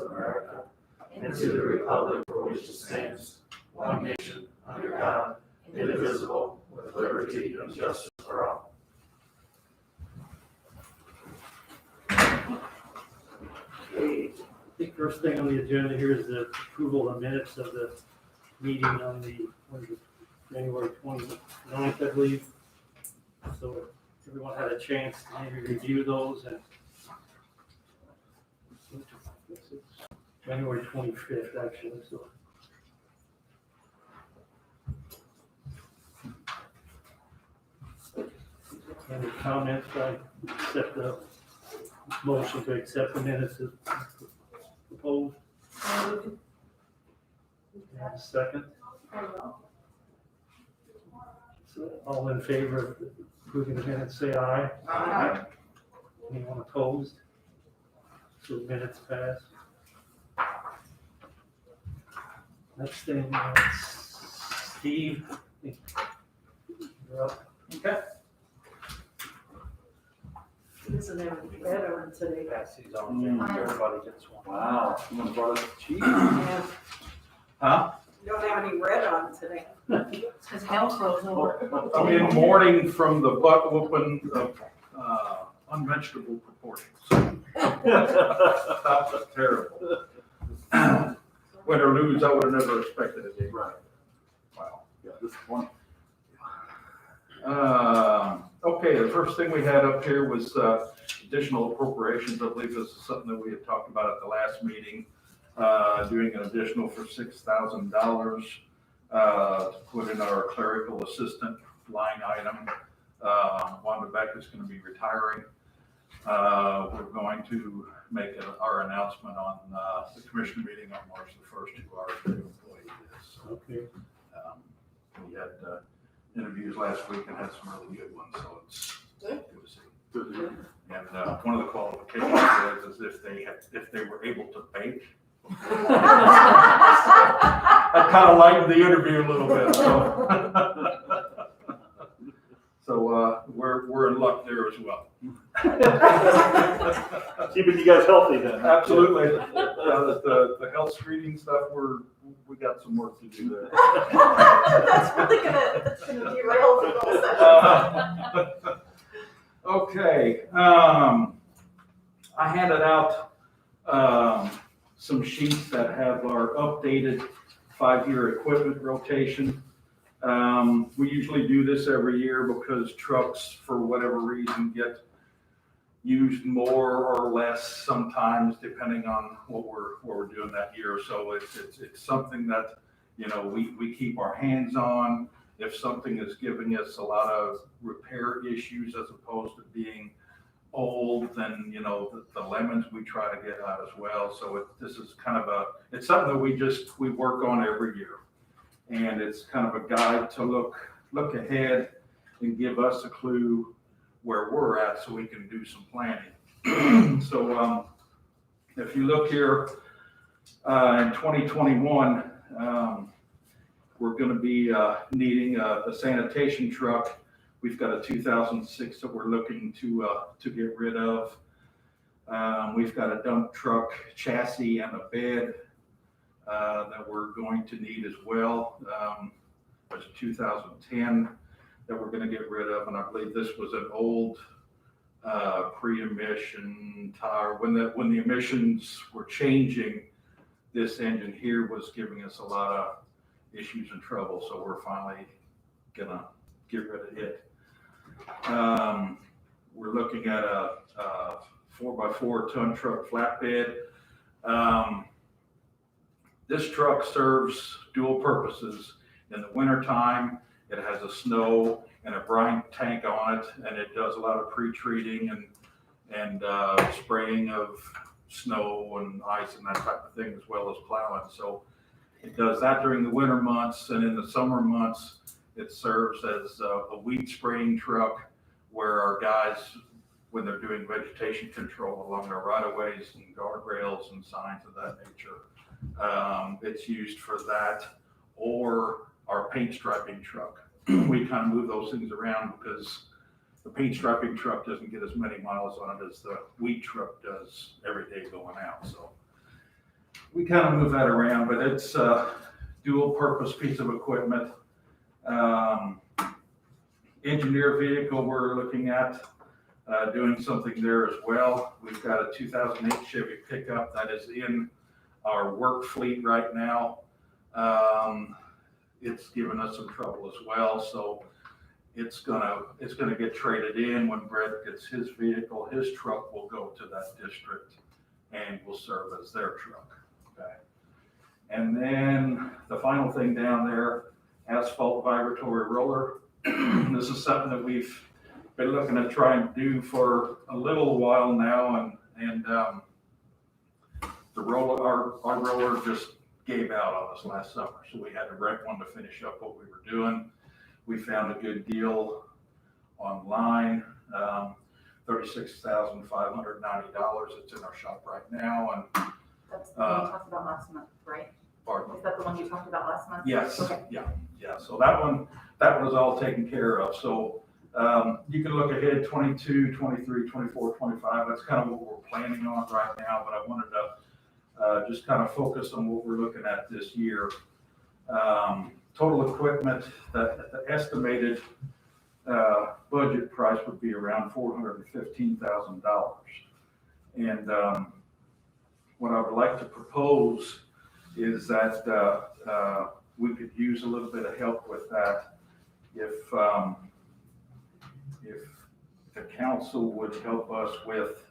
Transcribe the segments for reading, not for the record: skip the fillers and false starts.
of America, and to the republic for which it stands, one nation, under God, indivisible, with liberty and justice for all. Okay, I think first thing on the agenda here is the approval of the minutes of the meeting on the, January 29th, I believe. So everyone had a chance to maybe review those, and January 25th, actually, so. Any comments? I accept the motion to accept the minutes as proposed. And a second. So all in favor of approving the minutes, say aye. Aye. Anyone opposed? So the minutes pass. Next thing, Steve, you're up. Okay. He doesn't have any red on today. Pass these on, everybody gets one. Wow, someone brought us cheese. Yeah, Huh? you don't have any red on today. His house froze over. I'm in mourning from the butt whooping of unvegetable proportions. That was terrible. Win or lose, I would have never expected it. Right. Wow. Yeah, this one. Okay, the first thing we had up here was additional appropriations. I believe this is something that we had talked about at the last meeting. Doing an additional for $6,000 to put in our clerical assistant line item. Wanda Beck is going to be retiring. We're going to make our announcement on the commission meeting on March the 1st who our new employee is. So, Okay. we had interviews last week and had some really good ones, so it's good to see. And one of the qualifications is if they were able to bake. I kind of lightened the interview a little bit, so we're in luck there as well. Keeping you guys healthy then. Absolutely. The health screening stuff, we got some work to do there. That's really gonna derail the whole session. Okay, I handed out some sheets that have our updated 5-year equipment rotation. We usually do this every year because trucks, for whatever reason, get used more or less sometimes, depending on what we're doing that year. So it's something that, we keep our hands on. If something is giving us a lot of repair issues as opposed to being old, then, the lemons we try to get out as well. So this is kind of it's something that we work on every year. And it's kind of a guide to look ahead and give us a clue where we're at so we can do some planning. So if you look here in 2021, we're going to be needing a sanitation truck. We've got a 2006 that we're looking to get rid of. We've got a dump truck chassis and a bed that we're going to need as well. There's a 2010 that we're going to get rid of, and I believe this was an old pre-emission tire. When the emissions were changing, this engine here was giving us a lot of issues and trouble, so we're finally gonna get rid of it. We're looking at a 4x4 ton truck flatbed. This truck serves dual purposes. In the wintertime, it has a snow and a brine tank on it, and it does a lot of pre-treating and spraying of snow and ice and that type of thing, as well as plowing. So it does that during the winter months, and in the summer months, it serves as a weed spraying truck where our guys, when they're doing vegetation control along our right-of-ways and guardrails and signs of that nature, it's used for that, or our paint striping truck. We kind of move those things around because the paint striping truck doesn't get as many miles on it as the weed truck does every day going out. So we kind of move that around, but it's a dual purpose piece of equipment. Engineer vehicle, we're looking at doing something there as well. We've got a 2008 Chevy pickup that is in our work fleet right now. It's given us some trouble as well, so it's gonna get traded in. When Brett gets his vehicle, his truck will go to that district and will serve as their truck. Okay. And then the final thing down there, asphalt vibratory roller. This is something that we've been looking to try and do for a little while now, and the roller, our roller just gave out on us last summer, so we had to rent one to finish up what we were doing. We found a good deal online, $36,590. It's in our shop right now, and That's the one you talked about last month, right? pardon. Is that the one you talked about last month? Yes, Okay. yeah, so that one is all taken care of, so, you can look ahead 22, 23, 24, 25, that's kind of what we're planning on right now, but I wanted to, just kind of focus on what we're looking at this year. Total equipment, the estimated, budget price would be around $415,000. And, what I would like to propose is that, we could use a little bit of help with that. If the council would help us with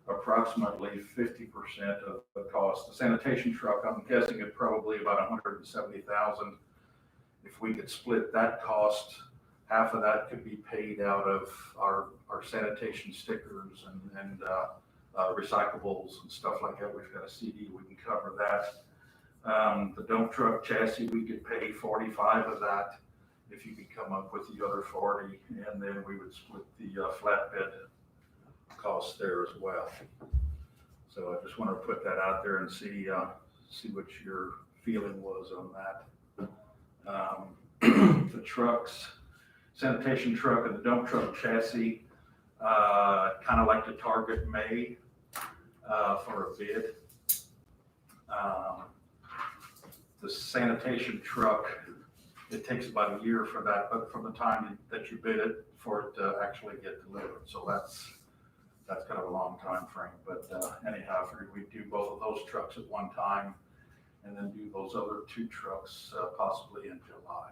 approximately 50% of the cost. The sanitation truck, I'm guessing it probably about $170,000. If we could split that cost, half of that could be paid out of our sanitation stickers and recyclables and stuff like that. We've got a CD, we can cover that. The dump truck chassis, we could pay 45 of that if you could come up with the other 40, and then we would split the flatbed costs there as well. So I just want to put that out there and see what your feeling was on that. The trucks, sanitation truck and the dump truck chassis, kind of like to target May for a bid. The sanitation truck, it takes about a year for that, but from the time that you bid it for it to actually get delivered. So that's kind of a long time frame. But anyhow, we do both of those trucks at one time and then do those other two trucks possibly in July.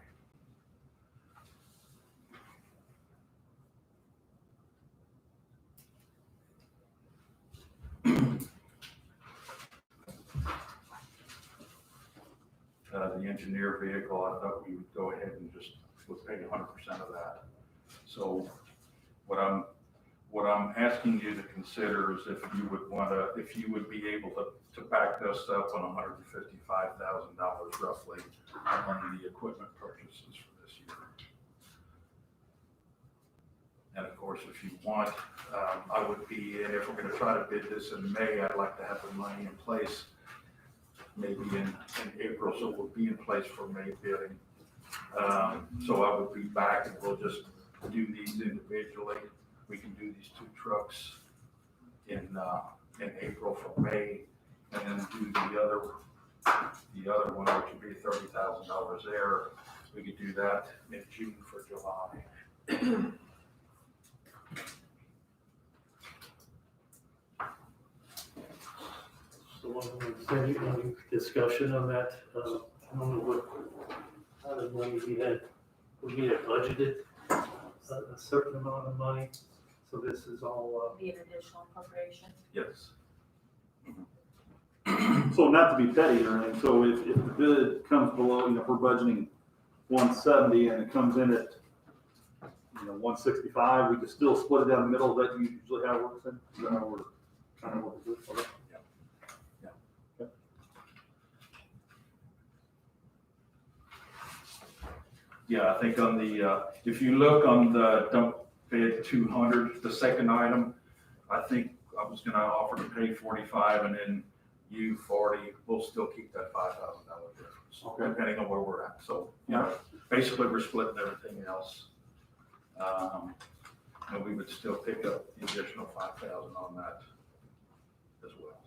The engineer vehicle, I thought we would go ahead and just would pay 100% of that. So what I'm asking you to consider is if you would be able to back us up on $155,000 roughly on the equipment purchases for this year. And of course, if you want, I would be, and if we're going to try to bid this in May, I'd like to have the money in place maybe in April, so we'll be in place for May bidding. So I would be back and we'll just do these individually. We can do these two trucks in April for May, and then do the other one, which would be $30,000 there. We could do that in June for July. So any discussion on that? I don't know how the money we had budgeted a certain amount of money. So this is all, Be an additional appropriation. Yes. So not to be petty or anything, so if the bid comes below, if we're budgeting 170 and it comes in at, 165, we just still split it down the middle, that usually how it works in? Is that how we're trying to work with this? Okay. Yeah, I think on the, if you look on the dump bid 200, the second item, I think I was gonna offer to pay 45 and then you 40, we'll still keep that $5,000 difference, Okay. depending on where we're at. So, Yeah. basically we're splitting everything else. And we would still pick up the additional 5,000 on that as well.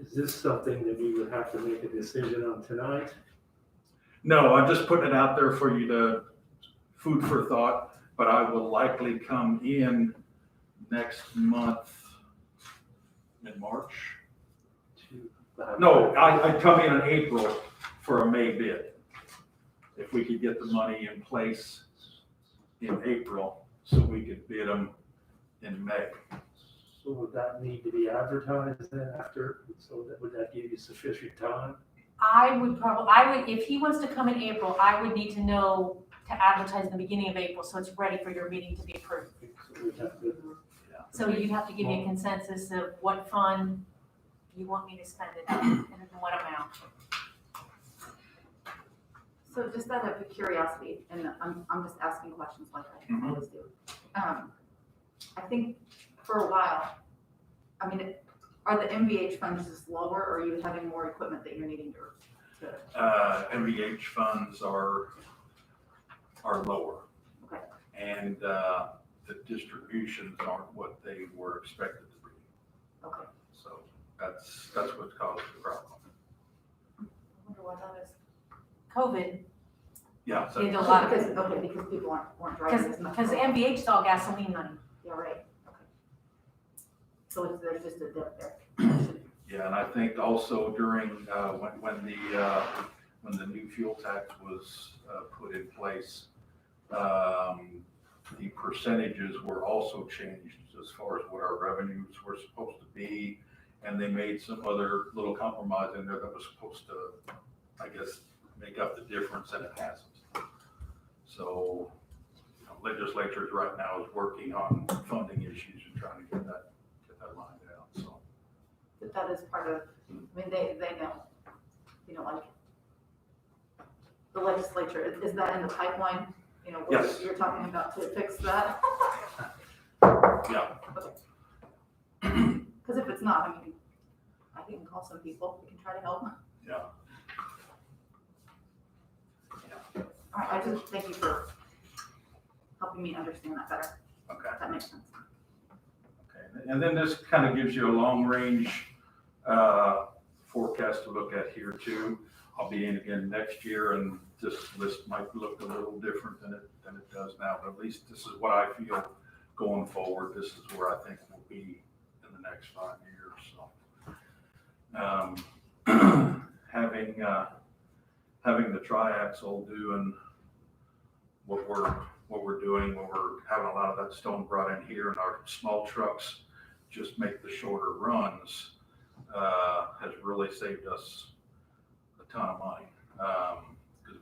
is this something that we would have to make a decision on tonight? No, I'm just putting it out there for you to, food for thought, but I will likely come in next month in March. No, I'd come in April for a May bid. If we could get the money in place in April, so we could bid them in May. So would that need to be advertised then after, so that, would that give you sufficient time? I would, if he wants to come in April, I would need to know to advertise in the beginning of April, so it's ready for your meeting to be approved. So we'd have to, So you'd have to give me a consensus of what fund you want me to spend it on, and in what amount. So just out of curiosity, and I'm just asking questions like I always do. I think for a while, I mean, are the MVH funds just lower, or are you having more equipment that you're needing to? MVH funds are lower. Okay. And, the distributions aren't what they were expected to be. Okay. So that's what caused the problem. I wonder why that is. COVID, Yeah. So did a lot of Because, it, okay, because people weren't driving as much. because MVH is all gasoline money. Yeah, right, okay. So there's just a dip there. yeah, and I think also during, when the new fuel tax was, put in place, the percentages were also changed as far as what our revenues were supposed to be. And they made some other little compromise in there that was supposed to, I guess, make up the difference, and it hasn't. So, you know, legislatures right now is working on funding issues and trying to get that lined out, so. But that is part of, I mean, they know, like, the legislature, is that in the pipeline? You know, what Yes. you're talking about to fix that? Yeah. Because if it's not, I mean, I can call some people, we can try to help. Yeah. All right, I just thank you for helping me understand that better. Okay. That makes sense. Okay, and then this kind of gives you a long-range forecast to look at here too. I'll be in again next year, and this list might look a little different than it does now, but at least this is what I feel going forward. This is where I think we'll be in the next 5 years, so. Having the triaxle doing what we're doing, when we're having a lot of that stone brought in here, and our small trucks just make the shorter runs, has really saved us a ton of money. Because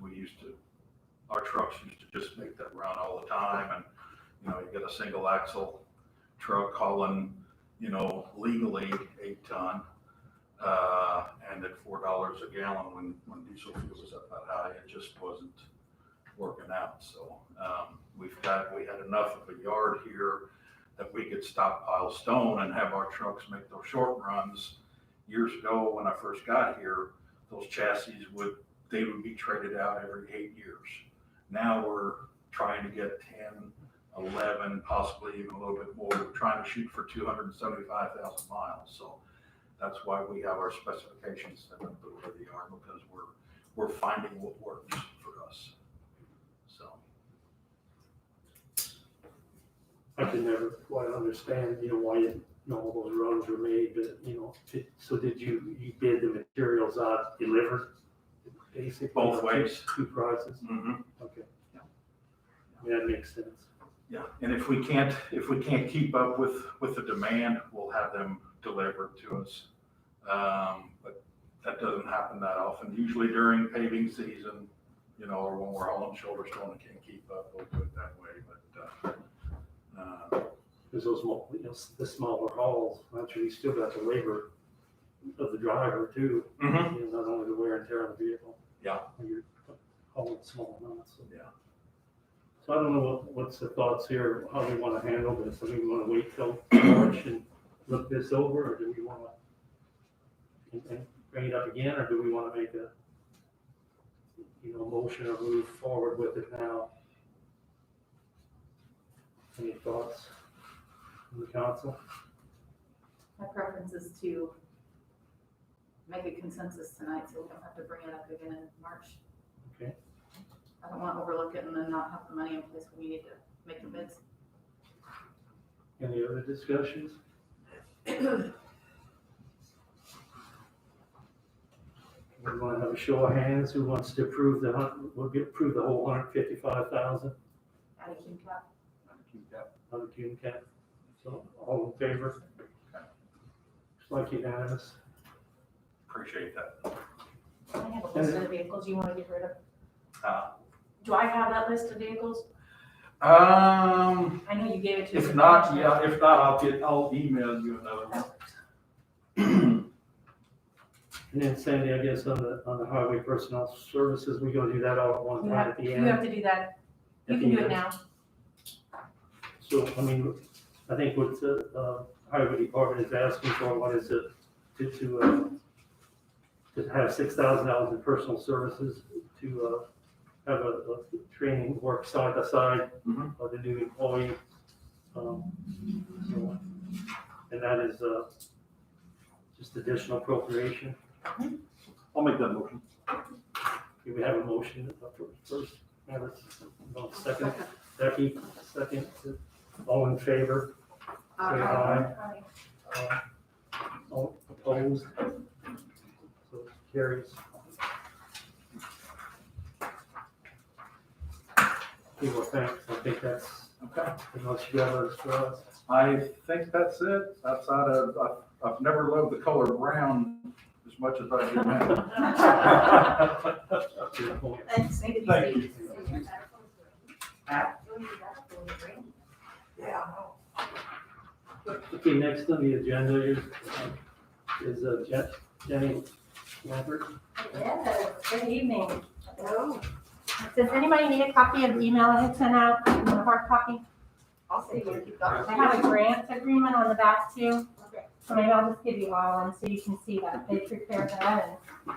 our trucks used to just make that run all the time, and, you know, you get a single axle truck hauling, you know, legally 8 ton, and at $4 a gallon when diesel fuel was up that high, it just wasn't working out. So, we had enough of a yard here that we could stockpile stone and have our trucks make those short runs. Years ago, when I first got here, those chassis would be traded out every 8 years. Now we're trying to get 10, 11, possibly even a little bit more. We're trying to shoot for 275,000 miles. So that's why we have our specifications set up the way they are, because we're finding what works for us. So. I can never quite understand, you know, why, you know, all those runs were made, but, you know, so did you bid the materials out delivered? Basically? Both ways. Two prices? Mm-hmm. Okay. Yeah. I mean, that makes sense. Yeah, and if we can't keep up with the demand, we'll have them delivered to us. But that doesn't happen that often. Usually during paving season, you know, or when we're hauling shoulder stone and can't keep up, we'll do it that way. But Because those, you know, the smaller hauls, actually, you still got the labor of the driver too. Mhm. You know, not only the wear and tear on the vehicle. Yeah. When you're hauling small amounts. So. Yeah. So I don't know what's the thoughts here, how we want to handle this. I mean, we want to wait till March and look this over, or do we want to bring it up again, or do we want to make a, you know, motion or move forward with it now? Any thoughts from the council? My preference is to make a consensus tonight, so we don't have to bring it up again in March. Okay. I don't want to overlook it and then not have the money in place when we need to make the bids. Any other discussions? We want to have a show of hands. Who wants to approve approve the whole 155,000 Out of King Cap. on the Cume cap? So all in favor? Looks like unanimous. Appreciate that. I have a list of vehicles you wanna get rid of. Uh, Do I have that list of vehicles? Um, I know you gave it to me. if not, I'll email you another one. And then Sandy, I guess on the highway personnel services, we gonna do that all at one You time have, at the you end. have to do that. You At can the do it end. now. So, I mean, I think what the highway department is asking for, what is it, to have $6,000 in personal services, to have a training work side by side Mhm. of the new employee. So, and that is just additional appropriation. I'll make that motion. Do we have a motion first? Have a second? Becky, second. All in favor? Say aye. All opposed? So it carries. Okay, well, thanks. I think that's, Okay. unless you have others for us. I think that's it. Outside of, I've never loved the color brown as much as I do now. Good point. Thanks. Thank you. Okay, next on the agenda is Jenny Lambert. Yes, good evening. Does anybody need a copy of the email I had sent out, a hard copy? I'll see what you've got. I have a grant agreement on the back too, so maybe I'll just give you all one so you can see that they prepared that and we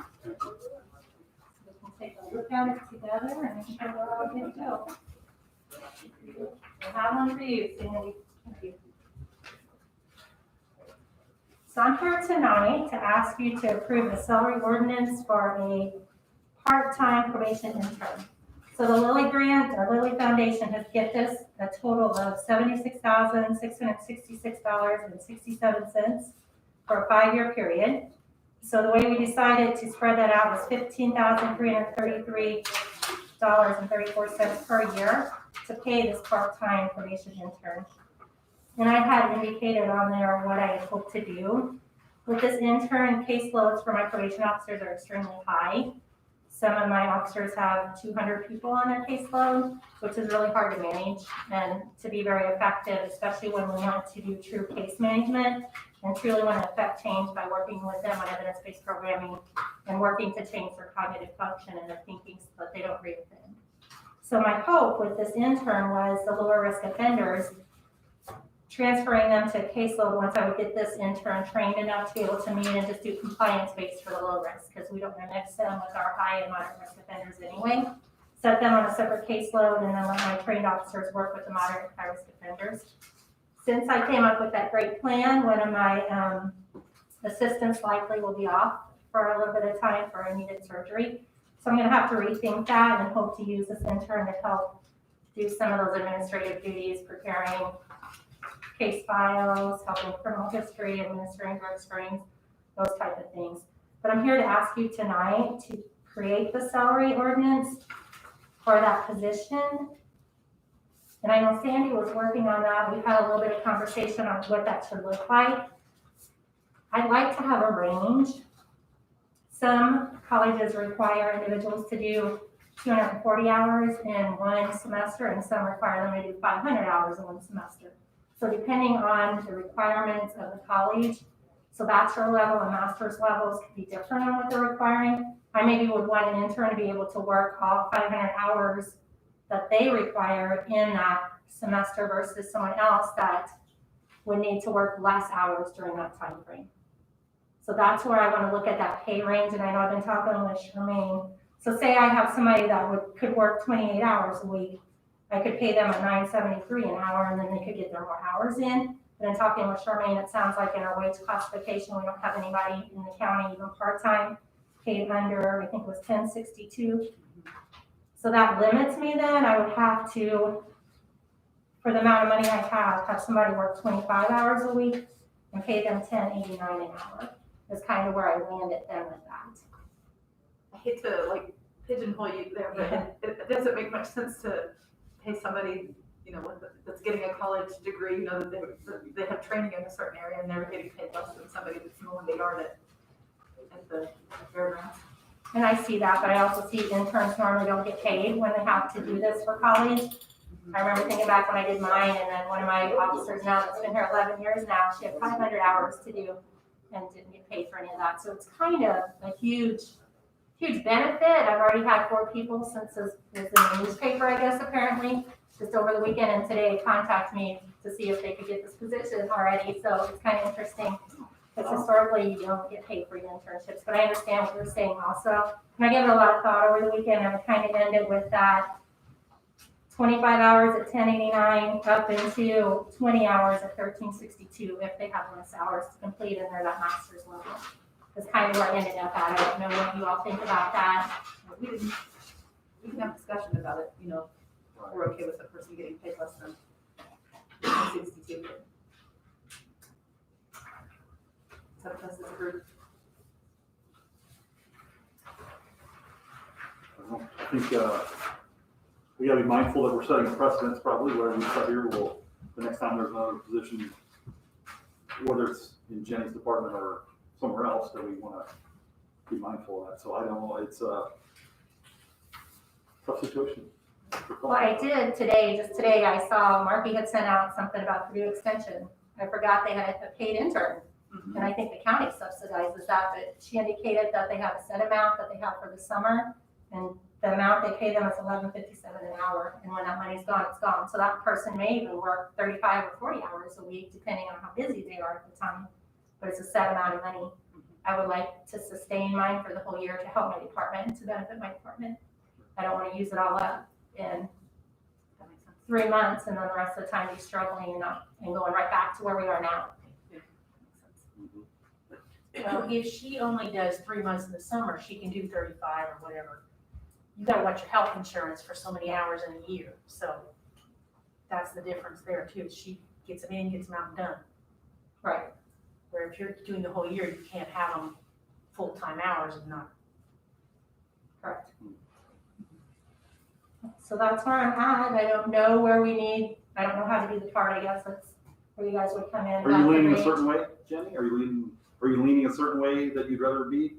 can take a look at it together and make sure we're all good to go. I have one for you, Sandy. Thank you. So I'm here tonight to ask you to approve the salary ordinance for a part-time probation intern. So the Lilly Grant, or Lilly Foundation has given us a total of $76,666.67 for a 5-year period. So the way we decided to spread that out was $15,333.34 per year to pay this part-time probation intern. And I had indicated on there what I hope to do. With this intern, caseloads for my probation officers are extremely high. Some of my officers have 200 people on their caseload, which is really hard to manage and to be very effective, especially when we want to do true case management and truly want to affect change by working with them on evidence-based programming and working to change their cognitive function and their thinking so that they don't reoffend. So my hope with this intern was the lower risk offenders, transferring them to a caseload once I would get this intern trained enough to be able to meet and just do compliance based for the low risk, because we don't want to mix them with our high and moderate risk offenders anyway. Set them on a separate caseload and then let my trained officers work with the moderate and high risk offenders. Since I came up with that great plan, one of my assistants likely will be off for a little bit of time for a needed surgery. So I'm going to have to rethink that and hope to use this intern to help do some of those administrative duties, preparing case files, helping criminal history, administering drug screens, those type of things. But I'm here to ask you tonight to create the salary ordinance for that position. And I know Sandy was working on that. We've had a little bit of conversation on what that should look like. I'd like to have a range. Some colleges require individuals to do 240 hours in one semester, and some require them to do 500 hours in one semester. So depending on the requirements of the college, so bachelor level and master's levels could be different on what they're requiring. I maybe would want an intern to be able to work all 500 hours that they require in that semester versus someone else that would need to work less hours during that time frame. So that's where I want to look at that pay range, and I know I've been talking with Charmaine. So say I have somebody that could work 28 hours a week. I could pay them at $9.73 an hour, and then they could get their more hours in. But in talking with Charmaine, it sounds like in our wage classification, we don't have anybody in the county, even part-time, paid under, I think it was 1062. So that limits me then. I would have to, for the amount of money I have somebody work 25 hours a week and pay them $10.89 an hour. That's kind of where I landed then with that. I hate to like pigeonhole you there, but it doesn't make much sense to pay somebody, you know, that's getting a college degree, you know, that they have training in a certain area and they're getting paid less than somebody that's mowing the yard at the fairgrounds. And I see that, but I also see interns normally don't get paid when they have to do this for college. I remember thinking back when I did mine, and then one of my officers now that's been here 11 years now, she had 500 hours to do and didn't get paid for any of that. So it's kind of a huge benefit. I've already had 4 people since it was in the newspaper, I guess, apparently, just over the weekend, and today contacted me to see if they could get this position already. So it's kind of interesting. Because historically, you don't get paid for your internships, but I understand what you're saying also. And I gave it a lot of thought over the weekend, and I kind of ended with that 25 hours at 1089 up into 20 hours at 1362 if they have less hours to complete and they're that master's level. That's kind of where I ended up at. I don't know what you all think about that. We can have a discussion about it, you know, we're okay with the person getting paid less than 62. So that's this group. I think, we gotta be mindful that we're setting a precedence probably where we start here, the next time there's another position, whether it's in Jenny's department or somewhere else, that we wanna be mindful of that. So I don't know, it's a tough situation. Well, I did today, just today, I saw Marky had sent out something about Purdue Extension. I forgot they had a paid intern. And I think the county subsidizes that, but she indicated that they have a set amount that they have for the summer, and the amount they pay them is $11.57 an hour, and when that money's gone, it's gone. So that person may even work 35 or 40 hours a week, depending on how busy they are at the time, but it's a set amount of money. I would like to sustain mine for the whole year to help my department, and to benefit my department. I don't want to use it all up in That makes sense. 3 months, and then the rest of the time be struggling and going right back to where we are now. Well, if she only does 3 months in the summer, she can do 35 or whatever. You gotta watch your health insurance for so many hours in a year, so that's the difference there too. She gets them in, gets them out and done. Right. Where if you're doing the whole year, you can't have them full-time hours and not. Correct. So that's where I'm at. I don't know where we need, I don't know how to do the chart, I guess that's where you guys would come in. Are you leaning a certain way, Jenny? Are you leaning a certain way that you'd rather be?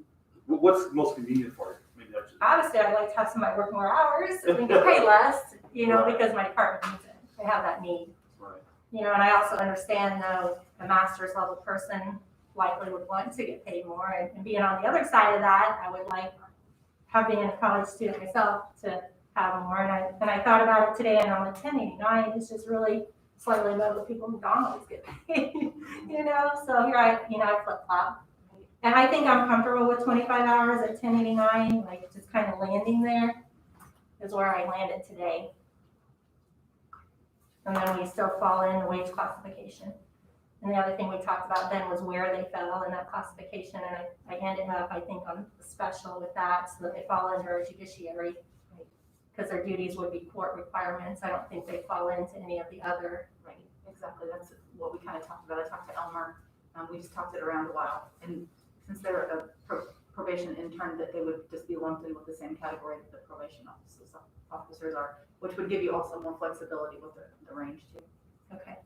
What's most convenient for you? Maybe that's just. Obviously, I'd like to have somebody work more hours and get paid less, because my department needs it. I have that need. Right. And I also understand though, a master's level person likely would want to get paid more, and being on the other side of that, I would like, being a college student myself, to have more. And I thought about it today, and I'm like, 1089 is just really slightly above the people McDonald's get paid, so here I flip flop. And I think I'm comfortable with 25 hours at 1089, like just kind of landing there is where I landed today. And then we still fall in the wage classification. And the other thing we talked about then was where they fell in that classification, and I ended up, I think, on the special with that, so that they fall under judiciary, because their duties would be court requirements. I don't think they fall into any of the other. Right, exactly, that's what we kind of talked about. I talked to Elmer, we just talked it around a while, and since they're a probation intern, that they would just be lumped in with the same category that the probation officers are, which would give you also more flexibility with the range too. Okay.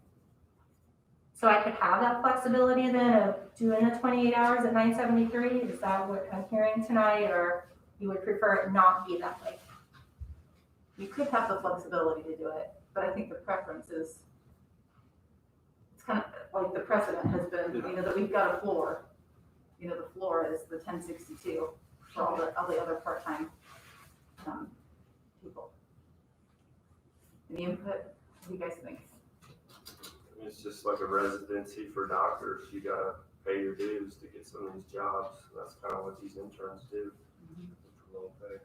So I could have that flexibility then of doing the 28 hours at 973? Is that what I'm hearing tonight, or you would prefer it not be that way? You could have the flexibility to do it, but I think the preference is, it's kind of like the precedent has been, that we've got a floor. The floor is the 1062 for all the other part-time people. Any input? What do you guys think? It's just like a residency for doctors. You gotta pay your dues to get some of these jobs. That's kind of what these interns do. For low pay.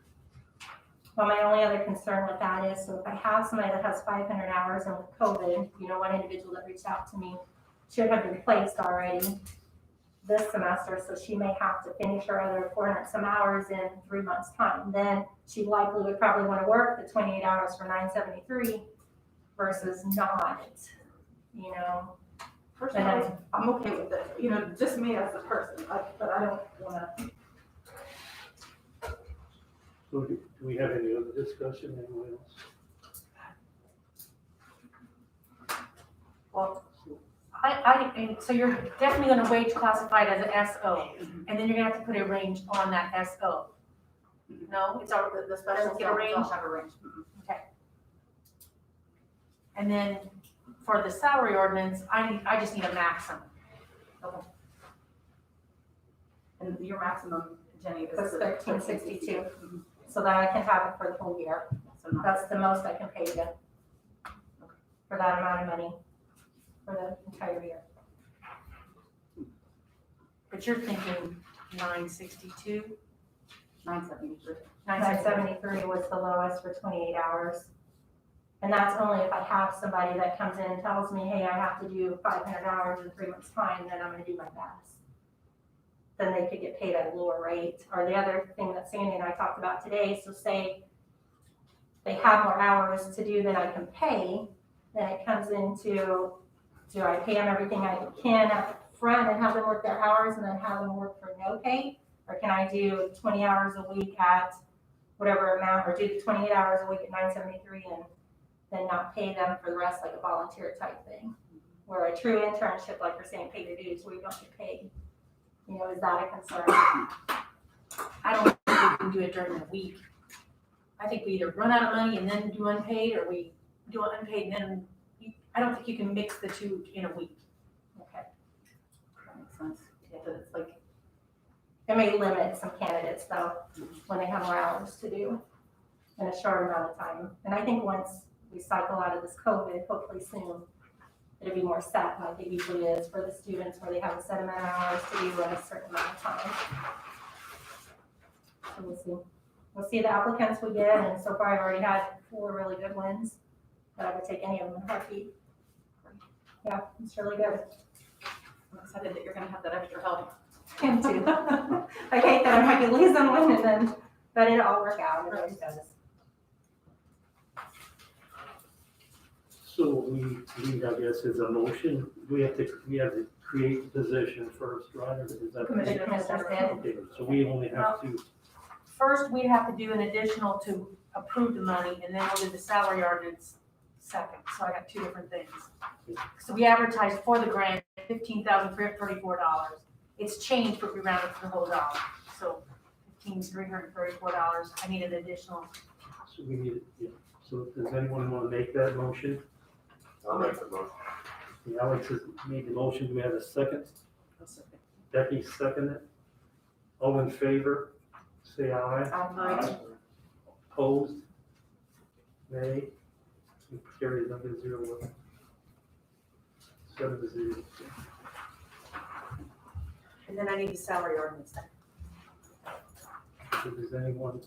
Well, my only other concern with that is, so if I have somebody that has 500 hours and with COVID, one individual that reached out to me should have been placed already this semester, so she may have to finish her other 400 some hours in 3 months' time. Then she likely would probably want to work the 28 hours for $973 versus not, you know. Personally, I'm okay with it, you know, just me as a person, but I don't wanna. So do we have any other discussion, anyone else? Well, and so you're definitely gonna wage classify it as an SO, and then you're gonna have to put a range on that SO. No, it's our, The special Doesn't get a don't range? have a range. and then for the salary ordinance, I just need a maximum. And your maximum, Jenny, is Was the 1362. So that I can have it for the whole year. So not, That's the most I can pay you for that amount of money for the entire year. But you're thinking 962? 973. 973 was the lowest for 28 hours. And that's only if I have somebody that comes in and tells me, hey, I have to do 500 hours in 3 months' time, then I'm gonna do my best. Then they could get paid at a lower rate. Or the other thing that Sandy and I talked about today, so say they have more hours to do than I can pay, then it comes into, do I pay them everything I can up front and have them work their hours and then have them work for no pay? Or can I do 20 hours a week at whatever amount, or do the 28 hours a week at 973 and then not pay them for the rest like a volunteer type thing? Where a true internship, like you're saying, pay your dues, where you don't get paid. You know, is that a concern? I don't think we can do it during the week. I think we either run out of money and then do unpaid, or we do unpaid and then, I don't think you can mix the two in a week. Okay. That makes sense. Yeah, but it's like, It may limit some candidates though, when they have more hours to do in a short amount of time. And I think once we cycle out of this COVID, hopefully soon, it'll be more set like it usually is for the students, where they have a set amount of hours to do in a certain amount of time. So we'll see. We'll see the applicants we get, and so far I've already had 4 really good ones, but I would take any of them in a heartbeat. Yeah, it's really good. I'm excited that you're gonna have that extra help. Him too. I hate that I might be losing one and then, but it'll all work out, it always does. So we need, I guess, is a motion, we have to create the position first, right? Or is that? Commissioner did. Okay, so we only have to, First, we have to do an additional to approve the money, and then we'll do the salary ordinance second. So I got 2 different things. So we advertised for the grant, $15,334. It's changed, but we rounded to the whole dollar. So $15,334. I need an additional. so we need, yeah. So does anyone want to make that motion? I'll make the motion. Alex has made the motion, do we have a second? Becky seconded. All in favor, say aye. Opposed? Nay? Carried under 0. 7-0. And then I need the salary ordinance then. So does anyone,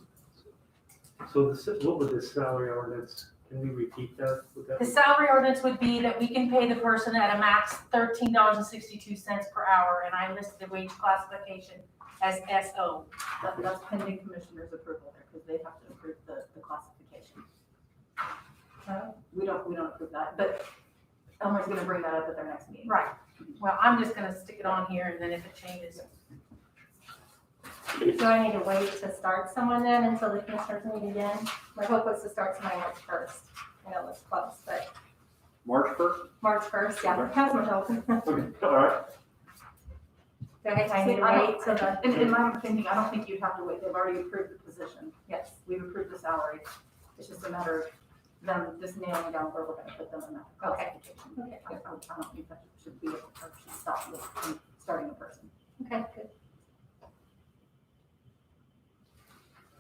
so what would this salary ordinance, can we repeat that? Would that The be- salary ordinance would be that we can pay the person at a max $13.62 per hour, and I listed the wage classification as SO. That's pending commissioner's approval there, because they have to approve the classification. We don't approve that, but Elmer's gonna bring that up at their next meeting. Right. Well, I'm just gonna stick it on here, and then if it changes. Do I need to wait to start someone then until the commissioners meet again? My hope was to start somebody March 1st. I know it's close, but March 1st? March 1st, yeah, that's my hope. Okay, all right. Do I need to wait till the, In my opinion, I don't think you'd have to wait, they've already approved the position. Yes, we've approved the salary, it's just a matter of them just nailing down where we're gonna put them in that classification. Okay. I don't think that should be, or should stop with starting a person. okay, good.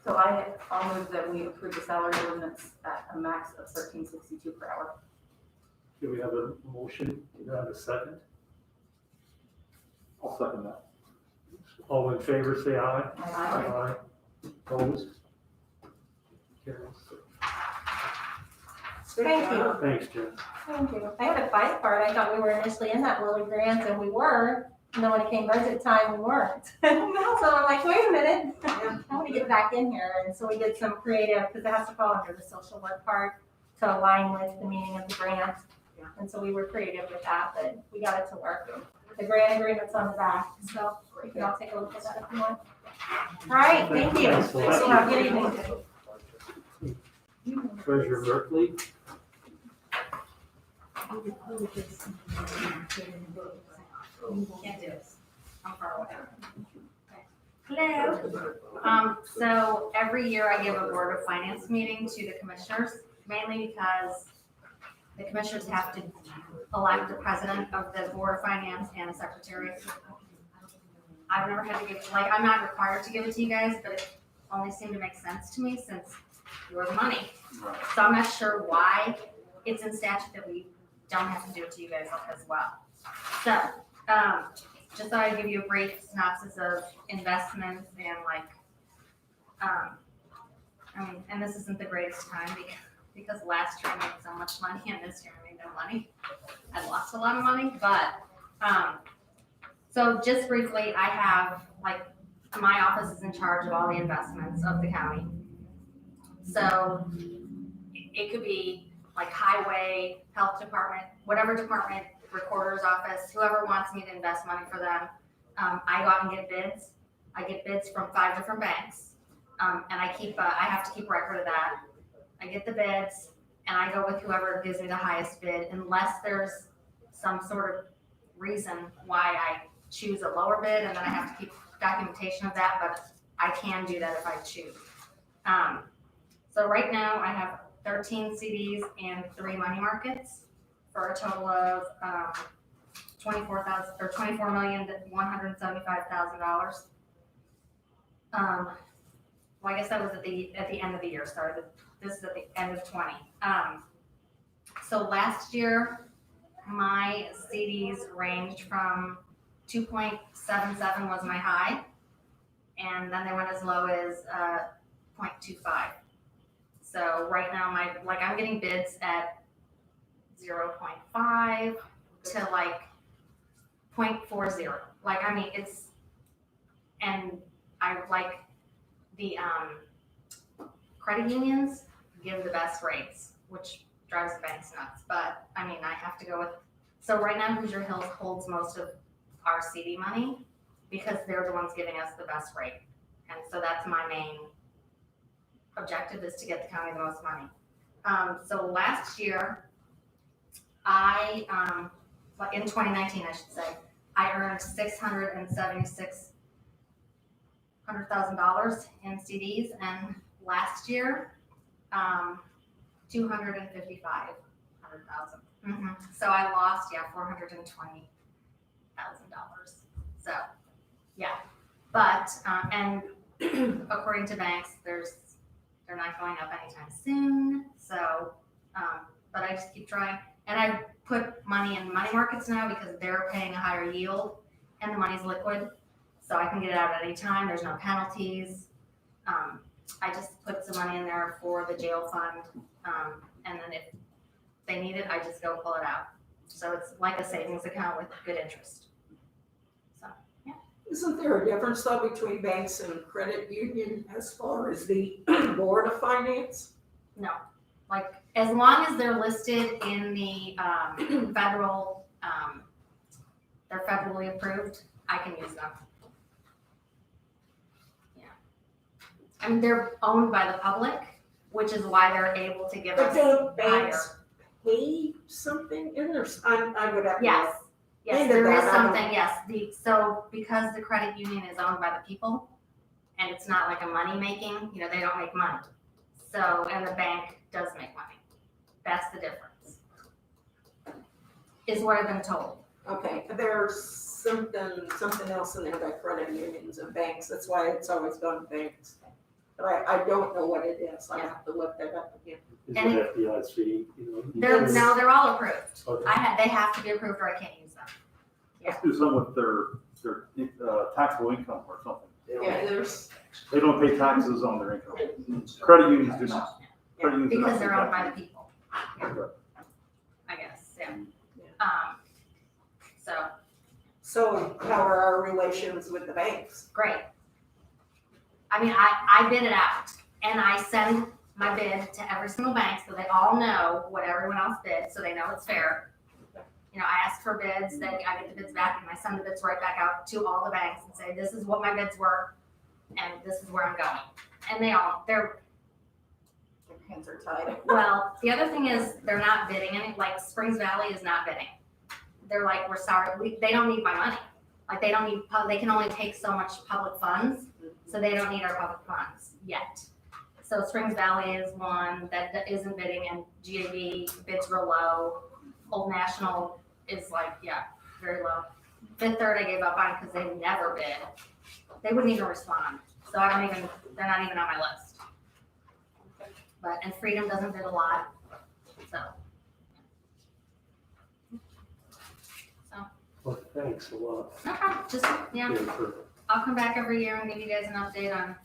So I'll move that we approve the salary ordinance at a max of $13.62 per hour. Do we have a motion? Do we have a second? I'll second that. All in favor, say aye. Aye. Opposed? Carries. Thank you. Thanks, Jen. Thank you. I had a quiet part. I thought we were initially in that Lilly grant and we were. And then when it came budget time, we weren't. So I'm like, wait a minute, I want to get back in here. And so we did some creative, because it has to fall under the social work part to align with the meaning of the grant. And so we were creative with that, but we got it to work. The grant agreement's on the back, so you can all take a look at that if you want. All right, thank you. Thanks a lot. So have a good evening. Treasurer Berkeley. Can't do it. I'm far away. Hello. So every year I give a Board of Finance meeting to the commissioners, mainly because the commissioners have to elect the president of the Board of Finance and a secretary. I've never had to give, like, I'm not required to give it to you guys, but it only seemed to make sense to me since you're the money. So I'm not sure why it's in statute that we don't have to do it to you guys as well. So, just thought I'd give you a brief synopsis of investments and and this isn't the greatest time because last year I made so much money and this year I made no money. I lost a lot of money, but, so just briefly, I have, my office is in charge of all the investments of the county. So it could be like highway, health department, whatever department, recorder's office, whoever wants me to invest money for them. I go out and get bids. I get bids from 5 different banks. And I have to keep record of that. I get the bids and I go with whoever gives me the highest bid unless there's some sort of reason why I choose a lower bid, and then I have to keep documentation of that, but I can do that if I choose. So right now I have 13 CDs and 3 money markets for a total of $24,175,000. Well, I guess that was at the end of the year started. This is at the end of 20. So last year, my CDs ranged from 2.77 was my high, and then they went as low as 0.25. So right now, I'm getting bids at 0.5 to 0.40. And I like the credit unions give the best rates, which drives the banks nuts. But I have to go with. So right now, Hoosier Hills holds most of our CD money because they're the ones giving us the best rate, and so that's my main objective, is to get the county the most money. So last year, in 2019, I should say, I earned $676,000 in CDs, and last year, $255,000. So I lost, $420,000. So, yeah, but and according to banks, they're not going up anytime soon. So, but I just keep trying, and I put money in money markets now because they're paying a higher yield, and the money's liquid, so I can get it out at any time. There's no penalties. I just put some money in there for the jail fund, and then if they need it, I just go pull it out. So it's like a savings account with good interest. So, yeah. Isn't there a difference though between banks and credit union as far as the Board of Finance? No, as long as they're listed in the federal, they're federally approved, I can use them. Yeah. They're owned by the public, which is why they're able to give But us don't higher. banks pay something in there? I would have. Yes, yes, Into there is that, I don't- something, yes. So because the credit union is owned by the people, and it's not like a money making, they don't make money. So, and the bank does make money. That's the difference. Is what I've been told. Okay, there's something else in there about credit unions and banks. That's why it's always done banks. But I don't know what it is. I have to look that up again. Is And- it FDIC? They're all approved. Okay. They have to be approved or I can't use them. Let's do something with their taxable income or something. Yeah, there's, They don't pay taxes on their income. Credit unions do not. Credit unions do not Because pay they're owned by taxes. the people. I guess, yeah. Yeah. So, So how are our relations with the banks? great. I mean, I bid it out, and I send my bid to every single bank, so they all know what everyone else bid, so they know it's fair. You know, I ask for bids, then I get the bids back, and I send the bids right back out to all the banks and say, this is what my bids were, and this is where I'm going. And they're, Their hands are tied. well, the other thing is, they're not bidding, and like Springs Valley is not bidding. They're like, we're sorry, they don't need my money. Like, they don't need, they can only take so much public funds, so they don't need our public funds yet. So Springs Valley is one that isn't bidding, and GAB bids real low. Old National is like, yeah, very low. Fifth Third I gave up on because they never bid. They wouldn't even respond. So they're not even on my list. And Freedom doesn't bid a lot, so. Well, thanks a lot. Okay, just, yeah, Yeah, for- I'll come back every year and give you guys an update on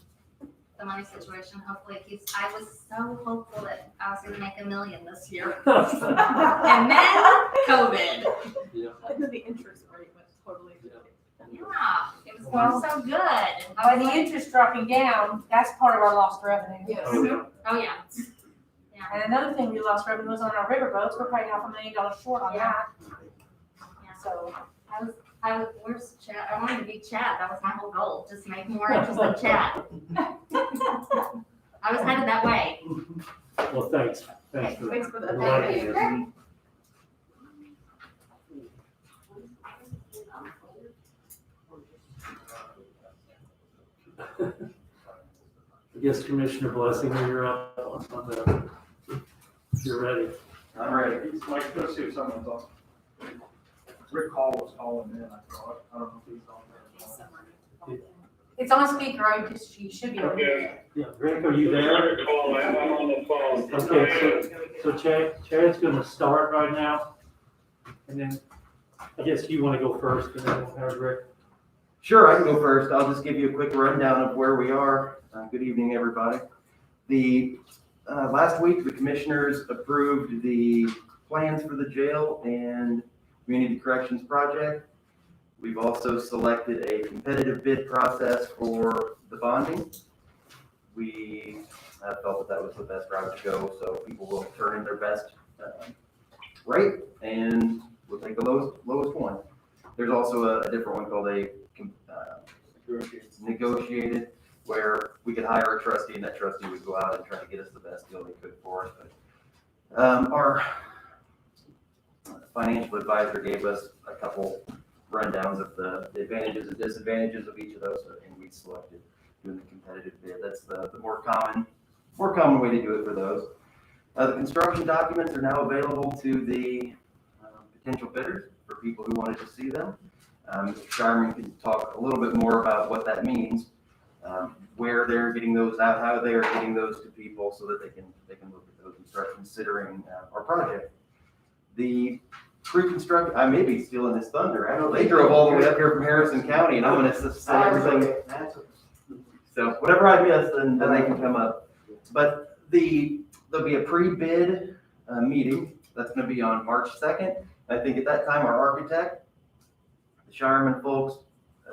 the money situation. Hopefully it keeps, I was so hopeful that I was gonna make $1 million this year. And then COVID. And then the interest rate was totally. Yeah, it was going so good. By the interest dropping down, that's part of our lost revenue. Yes. Oh, yeah. Oh, yeah. And another thing we lost revenue was on our river boats. We're probably $500,000 short on that. So, Where's Chad? I wanted to be Chad. That was my whole goal, just make more interest in Chad. I was headed that way. Well, thanks. Thanks for Thanks for the enlightening us. I guess Commissioner Blessing, you're up on the, if you're ready. I'm ready. Mike, let's see if someone's on. Rick Hall was calling in, I thought. I don't know if he's on there. it's on speaker, you should be able to. Yeah, Rick, are you there? I'm on the phone. Okay, so Chad's gonna start right now. And then I guess you wanna go first and then we'll have Rick. Sure, I can go first. I'll just give you a quick rundown of where we are. Good evening, everybody. Last week, the commissioners approved the plans for the jail and community corrections project. We've also selected a competitive bid process for the bonding. We felt that was the best route to go, so people will turn in their best rate and we'll take the lowest one. There's also a different one called a negotiated, where we could hire a trustee and that trustee would go out and try to get us the best deal they could for us. But our financial advisor gave us a couple rundowns of the advantages and disadvantages of each of those, and we selected doing the competitive bid. That's the more common way to do it for those. The construction documents are now available to the potential bidders for people who wanted to see them. Mr. Shireman can talk a little bit more about what that means, where they're getting those out, how they are getting those to people so that they can look at those and start considering our project. The pre-construction, I may be stealing his thunder. I know they drove all the way up here from Harrison County and I'm gonna say everything. So whatever I miss, then they can come up. But there'll be a pre-bid meeting. That's gonna be on March 2nd. I think at that time, our architect, the Shireman folks,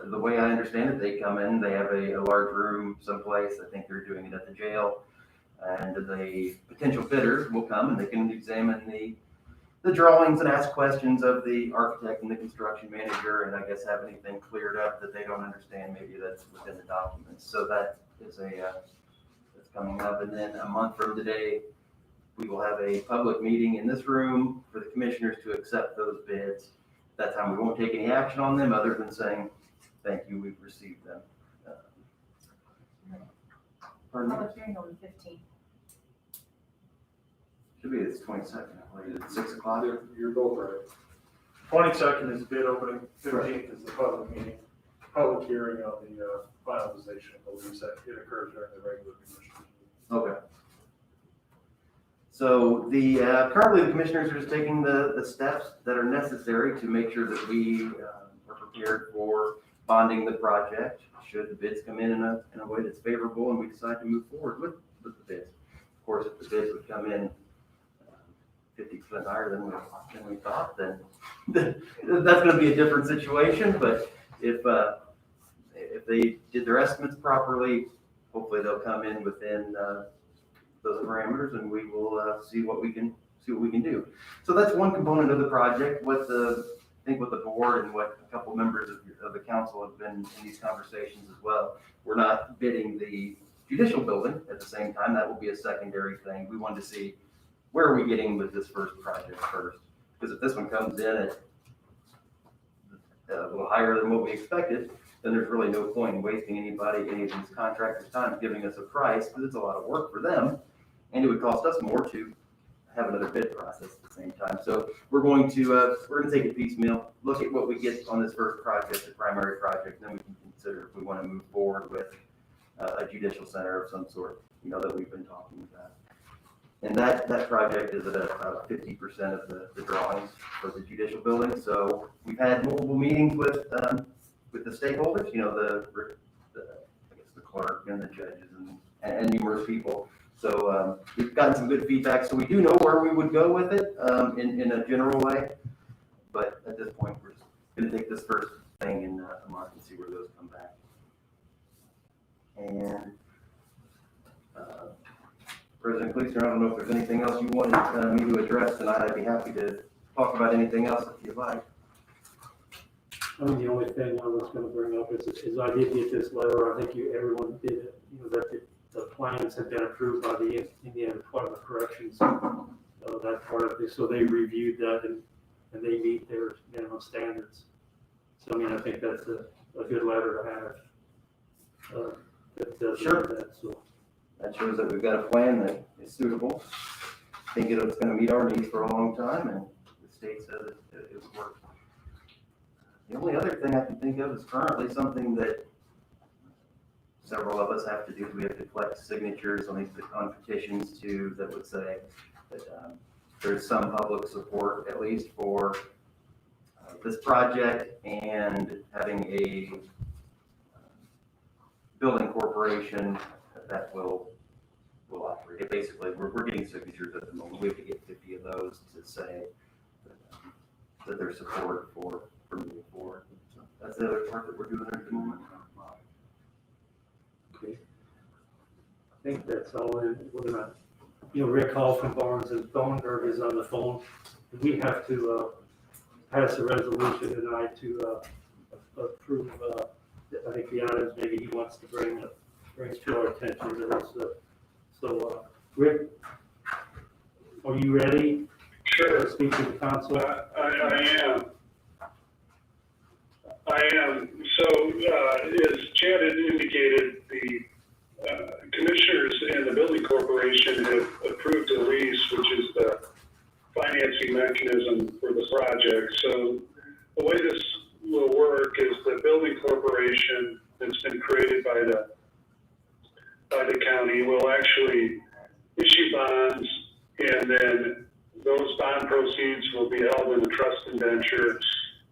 the way I understand it, they come in, they have a large room someplace. I think they're doing it at the jail. And the potential bidders will come and they can examine the drawings and ask questions of the architect and the construction manager, and I guess have anything cleared up that they don't understand, maybe that's within the documents. So that is that's coming up. And then a month from today, we will have a public meeting in this room for the commissioners to accept those bids. At that time, we won't take any action on them other than saying, thank you, we've received them. Pardon me? Public hearing on the 15th. Should be this 22nd, it's 6 o'clock. You're both right. 22nd is bid opening, 15th is the public meeting, public hearing on the finalization of the lease that it occurs during the regular commission. Okay. So currently the commissioners are just taking the steps that are necessary to make sure that we are prepared for bonding the project should the bids come in a way that's favorable and we decide to move forward with the bids. Of course, if the bids would come in 50% higher than we thought, then that's gonna be a different situation, but if they did their estimates properly, hopefully they'll come in within, those parameters, and we will, see what we can do. So that's one component of the project. I think what the board and what a couple members of the council have been in these conversations as well. We're not bidding the judicial building at the same time. That will be a secondary thing. We wanted to see where are we getting with this first project first. Because if this one comes in at a little higher than what we expected, then there's really no point in wasting any of these contractors' time giving us a price, because it's a lot of work for them. And it would cost us more to have another bid process at the same time. So we're going to take it piecemeal, look at what we get on this first project, the primary project, and then we can consider if we want to move forward with a judicial center of some sort, that we've been talking about. And that project is at about 50% of the drawings for the judicial building. So we've had multiple meetings with the stakeholders, I guess the clerk and the judges and numerous people. So we've gotten some good feedback. So we do know where we would go with it in a general way. But at this point, we're just going to take this first thing in a month and see where those come back. And President Gleason, I don't know if there's anything else you wanted me to address tonight. I'd be happy to talk about anything else if you'd like. I mean, the only thing I was gonna bring up is I did get this letter, I think everyone did it, that the plans have been approved by the Indiana Department of Corrections. That part of it, so they reviewed that and they meet their minimum standards. So I mean, I think that's a good letter to have. That does Sure. that, so. That shows that we've got a plan that is suitable. I think it's going to meet our needs for a long time, and the state says it would work. The only other thing I can think of is currently something that several of us have to do. We have to collect signatures on petitions too that would say that there's some public support, at least for this project, and having a building corporation that will operate it. Basically, we're getting signatures at the moment. We have to get 50 of those to say that there's support for moving forward. So that's the other part that we're doing at the moment. Okay. I think that's all. We're gonna, Rick Hall from Barnes and Thornburg is on the phone. We have to pass a resolution tonight to approve. I think the items maybe he wants to bring to our attention to this. So, Rick, are you ready? Sure. To speak to the council? I am. So, as Chad had indicated, the commissioners and the building corporation have approved a lease, which is the financing mechanism for the project. So the way this will work is the building corporation that's been created by the county will actually issue bonds, and then those bond proceeds will be held in a trust indenture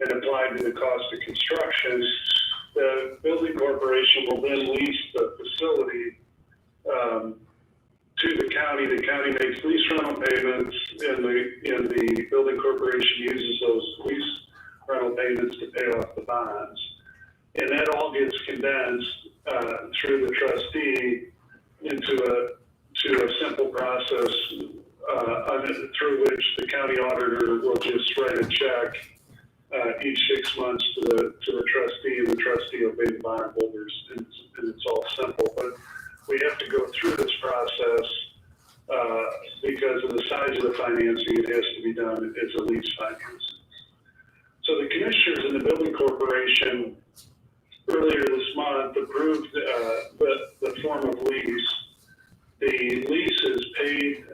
and applied to the cost of construction. The building corporation will then lease the facility to the county. The county makes lease rental payments, and the building corporation uses those lease rental payments to pay off the bonds. And that all gets condensed through the trustee into a simple process through which the county auditor will just write a check each 6 months to the trustee, and the trustee will pay the bondholders, and it's all simple. But we have to go through this process because of the size of the financing. It has to be done as a lease financing. So the commissioners and the building corporation earlier this month approved the form of lease. The lease is paid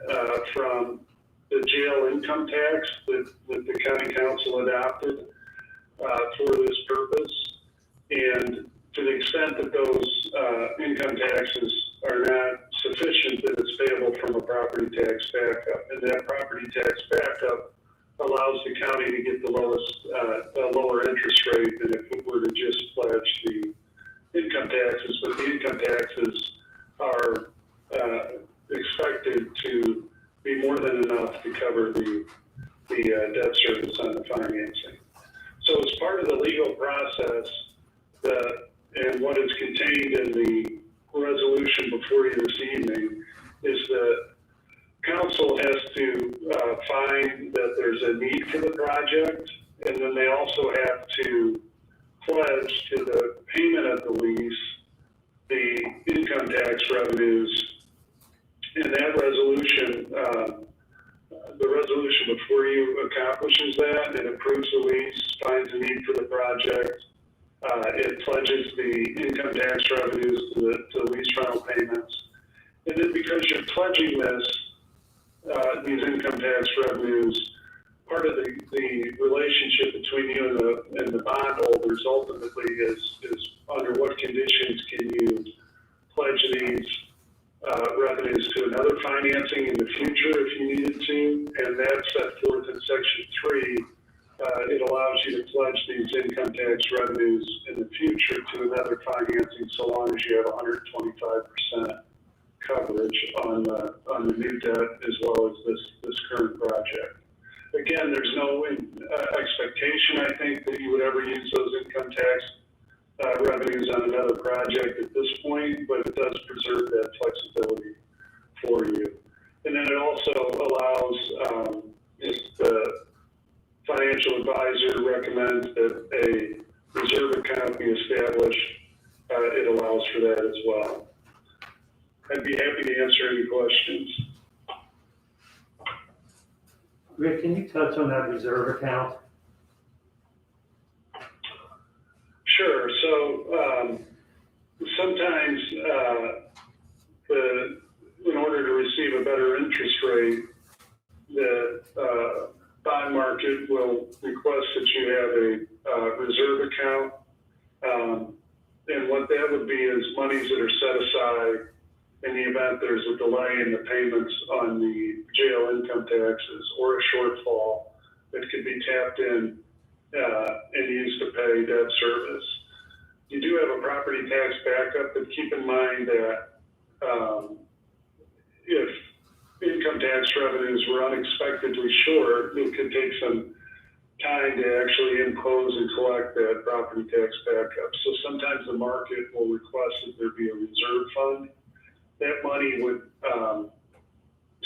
from the jail income tax that the county council adopted for this purpose. And to the extent that those income taxes are not sufficient, then it's payable from a property tax backup. And that property tax backup allows the county to get the lower interest rate than if it were to just pledge the income taxes. But the income taxes are expected to be more than enough to cover the And what is contained in the resolution before you this evening is that council has to find that there's a need for the project, and then they also have to pledge to the payment of the lease the income tax revenues. And that resolution, the resolution before you accomplishes that, it approves the lease, finds a need for the project. It pledges the income tax revenues to the lease rental payments. And then because you're pledging this, these income tax revenues, part of the relationship between you and the bondholders ultimately is under what conditions can you pledge these revenues to another financing in the future if you needed to, and that's set forth in section 3. It allows you to pledge these income tax revenues in the future to another financing so long as you have 125% coverage on the new debt as well as this current project. Again, there's no expectation, I think, that you would ever use those income tax revenues on another project at this point, but it does preserve that flexibility for you. And then it also allows, if the financial advisor recommends that a reserve account be established, it allows for that as well. I'd be happy to answer any questions. Rick, can you touch on that reserve account? Sure. So sometimes in order to receive a better interest rate, the bond market will request that you have a reserve account. And what that would be is monies that are set aside in the event there's a delay in the payments on the jail income taxes or a shortfall that could be tapped in and used to pay debt service. You do have a property tax backup, but keep in mind that if income tax revenues were unexpectedly short, it could take some time to actually impose and collect that property tax backup. So sometimes the market will request that there be a reserve fund. That money would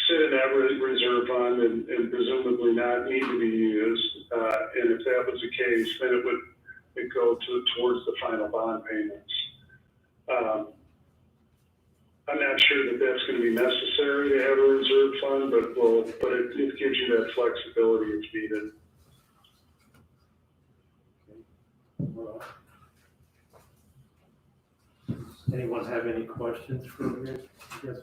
sit in that reserve fund and presumably not need to be used. And if that was the case, then it would go towards the final bond payments. I'm not sure that that's going to be necessary to have a reserve fund, but it gives you that flexibility if needed. Anyone have any questions for Rick? Yes.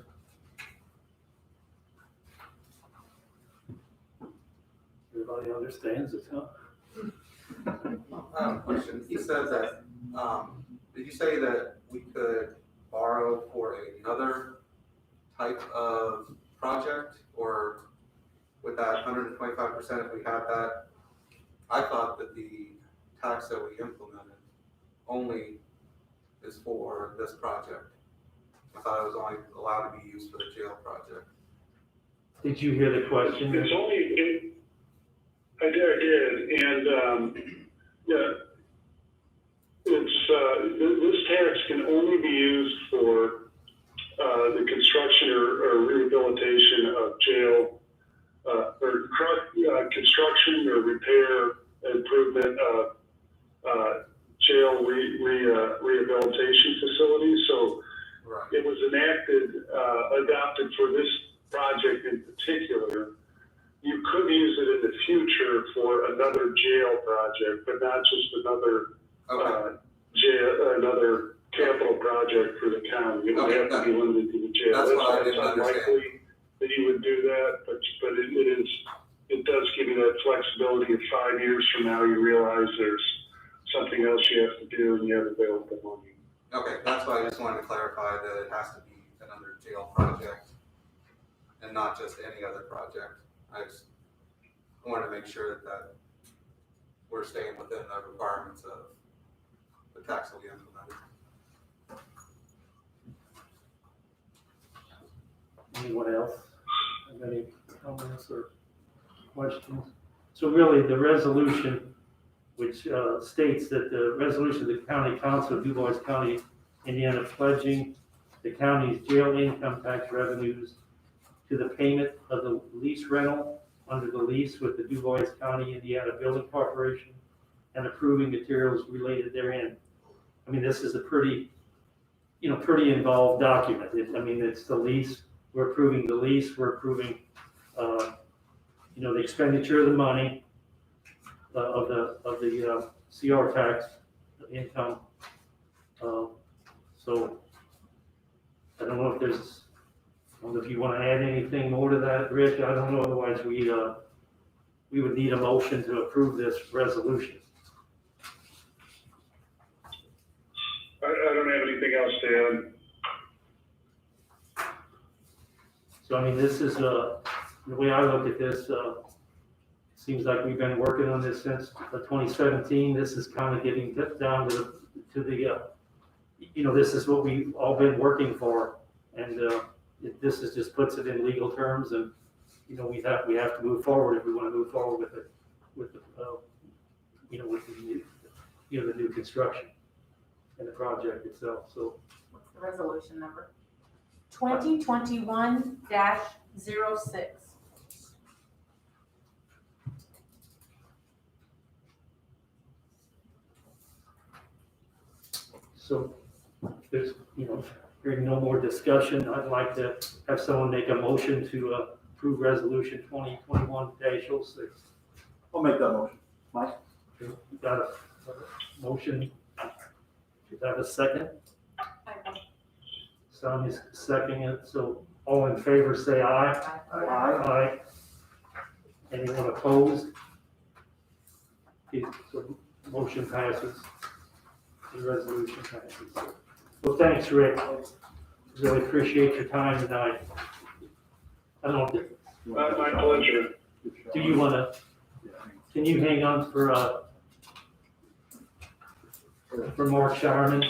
Everybody understands it, huh? Question. He says that, did you say that we could borrow for another type of project, or with that 125% if we had that? I thought that the tax that we implemented only is for this project. I thought it was only allowed to be used for the jail project. Did you hear the question? It's only, I did, and yeah, this tax can only be used for the construction or rehabilitation of jail, or construction or repair improvement of jail rehabilitation facilities. So Right. it was adopted for this project in particular. You could use it in the future for another jail project, but not just another another capital project for the county. It would have to be limited to the jail. That's what I didn't unlikely that you would do that, but it does give you that flexibility. If 5 years from now you realize there's something else you have to do and you have available money. Okay, that's why I just wanted to clarify that it has to be another jail project and not just any other project. I just wanted to make sure that we're staying within the requirements of the tax that we implemented. Anyone else have any comments or questions? So really, the resolution which states that the resolution of the County Council of DuBois County, Indiana, pledging the county's jail income tax revenues to the payment of the lease rental under the lease with the DuBois County, Indiana Building Corporation, and approving materials related therein. I mean, this is a pretty involved document. It's the lease, we're approving the lease, we're approving, the expenditure of the money, of the CR tax income. So I don't know if you want to add anything more to that, Rich. I don't know, otherwise we would need a motion to approve this resolution. I don't have anything else to add. So, this is, the way I look at this, seems like we've been working on this since 2017. This is kind of getting down to the this is what we've all been working for. And this just puts it in legal terms, and, we have to move forward if we want to move forward with the new construction and the project itself, so. What's the resolution number? 2021-06. So there's, hearing no more discussion, I'd like to have someone make a motion to approve resolution 2021-06. I'll make that motion. Mike? You got a motion? You have a second? Sonia's seconding it, so all in favor say aye. Aye. Anyone opposed? Okay, so motion passes. The resolution passes. Well, thanks, Rick. Really appreciate your time tonight. I don't know, My pleasure. do you want to, can you hang on for Mark Shireman?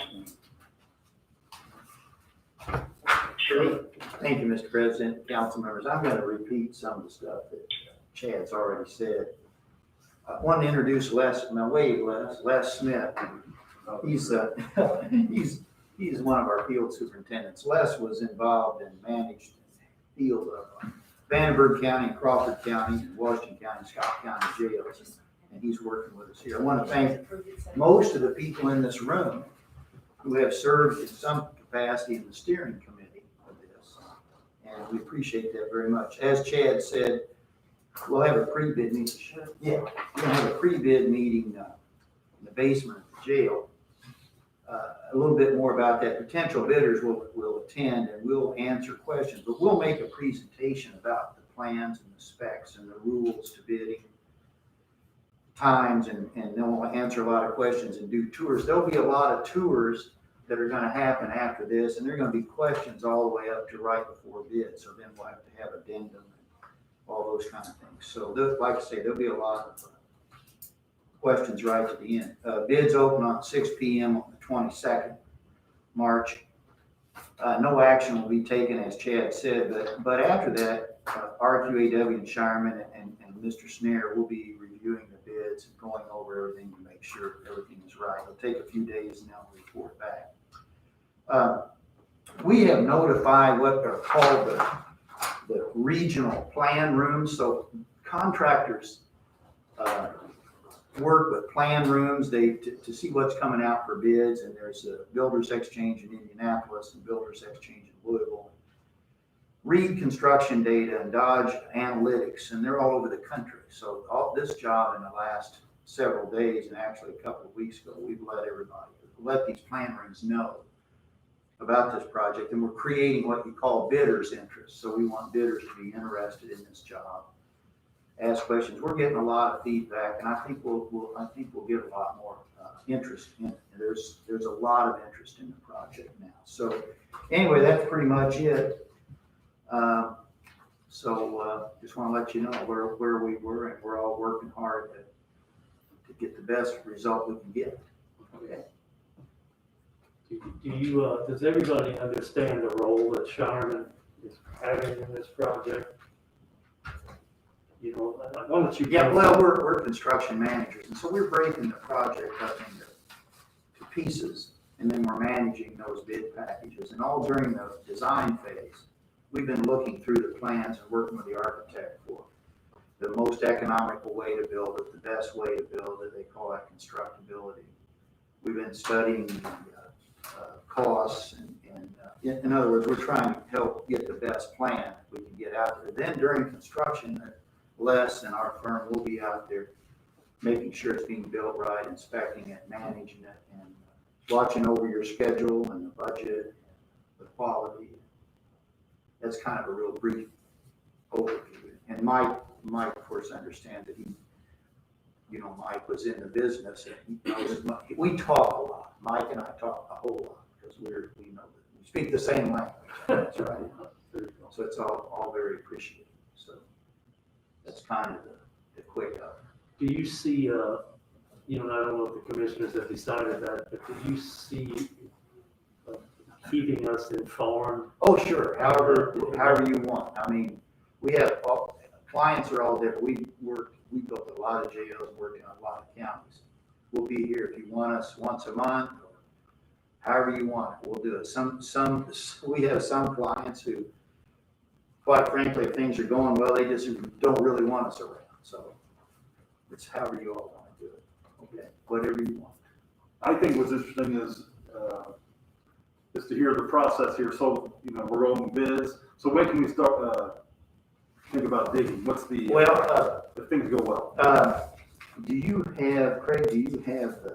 Sure. Thank you, Mr. President, council members. I'm going to repeat some of the stuff that Chad's already said. I want to introduce Les Smith. He's one of our field superintendents. Les was involved and managed field of Vandenberg County, Crawford County, Washington County, Scott County jails, and he's working with us here. I want to thank most of the people in this room who have served in some capacity in the steering committee of this, and we appreciate that very much. As Chad said, we'll have a pre-bid meeting. Yeah, we're gonna have a pre-bid meeting in the basement of the jail. A little bit more about that. Potential bidders will attend and we'll answer questions, but we'll make a presentation about the plans and the specs and the rules to bidding, times, and then we'll answer a lot of questions and do tours. There'll be a lot of tours that are gonna happen after this, and there are gonna be questions all the way up to right before bid, so then we'll have to have addendum and all those kind of things. So like I say, there'll be a lot of questions right to the end. Bids open on 6 p.m. on the 22nd, March. No action will be taken, as Chad said, but after that, RQAW and Shireman and Mr. Snare will be reviewing the bids and going over everything to make sure everything is right. It'll take a few days and they'll report back. We have notified what are called the regional plan rooms. So contractors work with plan rooms to see what's coming out for bids, and there's a Builders Exchange in Indianapolis and Builders Exchange in Louisville. Read construction data and Dodge Analytics, and they're all over the country. So all this job in the last several days, and actually a couple of weeks ago, we've let these plan rooms know about this project, and we're creating what we call bidders interest. So we want bidders to be interested in this job, ask questions. We're getting a lot of feedback, and I think we'll get a lot more interest in it. There's a lot of interest in the project now. So anyway, that's pretty much it. Just want to let you know where we were, and we're all working hard to get the best result we can get. Okay. Does everybody understand the role that Shireman is having in this project? you know, why don't you? Yeah, well, we're construction managers, and so we're breaking the project up into pieces, and then we're managing those bid packages. And all during the design phase, we've been looking through the plans and working with the architect for the most economical way to build it, the best way to build it. They call that constructability. We've been studying costs, and in other words, we're trying to help get the best plan we can get out there. Then during construction, Les and our firm will be out there making sure it's being built right, inspecting it, managing it, and watching over your schedule and the budget, and the quality. That's kind of a real brief overview. And Mike, of course, understands that Mike was in the business, and he knows we talk a lot. Mike and I talk a whole lot because we speak the same language. That's right. So it's all very appreciated. So that's kind of the quick up. Do you see, I don't know if the commissioners have decided that, but do you see keeping us informed? Oh, sure. However you want. I mean, we have clients are all different. We built a lot of jails, working on a lot of counties. We'll be here if you want us once a month, or however you want it. We'll do it. We have some clients who, quite frankly, if things are going well, they just don't really want us around. So it's however you all want to do it. Okay, whatever you want. I think what's interesting is to hear the process here. So, we're going bids. So when can we start, think about digging? What's the, if things go well? Craig, do you have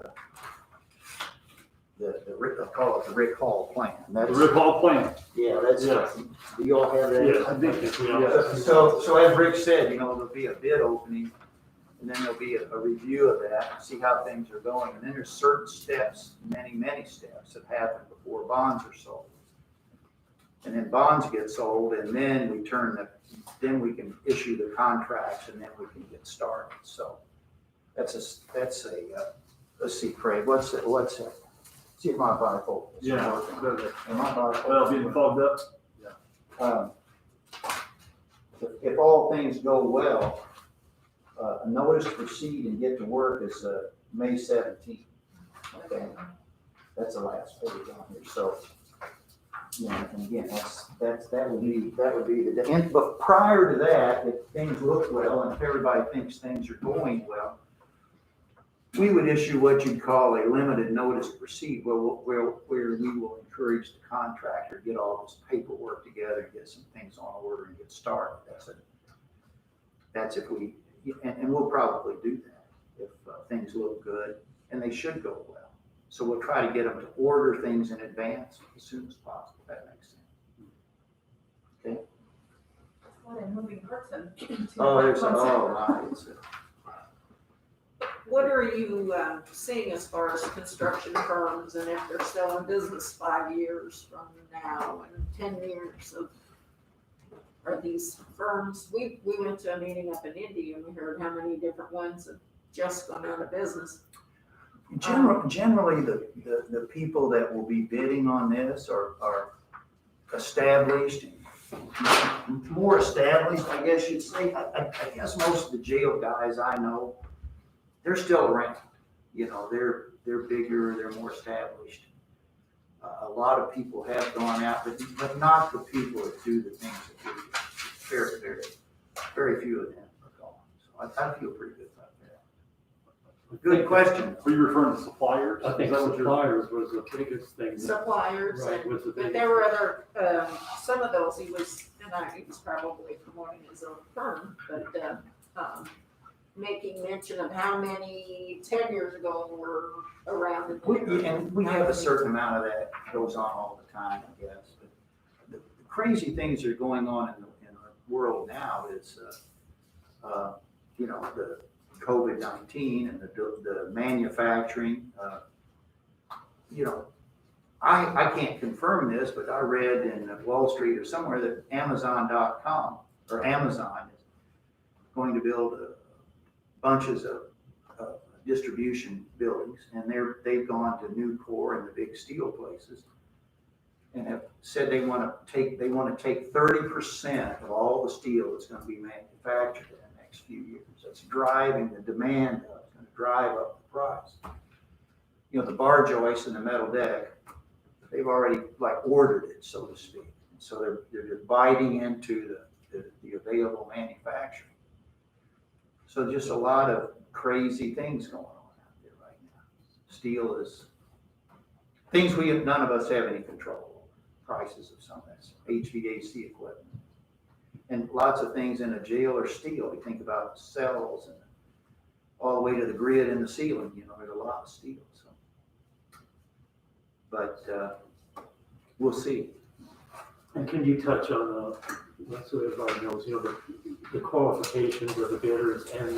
I call it the Rick Hall plan? The Rick Hall plan. Yeah, that's, Yes. do you all have that? Yes, I think we all. So as Rick said, there'll be a bid opening, and then there'll be a review of that, see how things are going. And then there's certain steps, many steps that happen before bonds are sold. And then bonds get sold, and then we can issue the contracts, and then we can get started. So that's a let's see, Craig, what's it? See if my bifocal is Yeah. working. Am I bifocal? Well, being fogged up. If all things go well, a notice to proceed and get to work is May 17th. Okay, that's the last page on here. So, and again, that would be the day. But prior to that, if things look well and if everybody thinks things are going well, we would issue what you'd call a limited notice to proceed, where we will encourage the contractor to get all this paperwork together and get some things on order and get started. That's if we, and we'll probably do that if things look good, and they should go well. So we'll try to get them to order things in advance as soon as possible. If that makes sense. Okay. What a moving person. What are you seeing as far as construction firms, and if they're still in business 5 years from now and 10 years of, are these firms, we went to a meeting up in Indy and we heard how many different ones have just gone out of business. Generally, the people that will be bidding on this are established, more established, I guess you'd say. I guess most of the jail guys I know, they're still around. They're bigger, they're more established. A lot of people have gone out, but not the people that do the things that we do. Very few of them are gone. So I feel pretty good about that. Good question. Are you referring to suppliers? I think Is that what you're- suppliers was the biggest thing. Suppliers, Right, was the but biggest. there were other, some of those he was probably promoting his own firm, but, making mention of how many 10 years ago were around. And we have a certain amount of that goes on all the time, I guess. But the crazy things that are going on in our world now is, the COVID-19 and the manufacturing. I can't confirm this, but I read in Wall Street or somewhere that Amazon.com or Amazon is going to build bunches of distribution buildings, and they've gone to Nucor and the big steel places, and have said they want to take 30% of all the steel that's going to be manufactured in the next next few years. That's driving the demand up, it's gonna drive up the price. You know, the bar joist and the metal deck, they've already like ordered it, so to speak. So they're biting into the available manufacturing. So just a lot of crazy things going on out there right now. Steel is, things none of us have any control over. Prices of some of this HVAC equipment. And lots of things in a jail are steel. You think about cells and all the way to the grid in the ceiling, you know, there's a lot of steel, so. But, we'll see. And can you touch on, so everybody knows, you know, the qualifications of the bidders and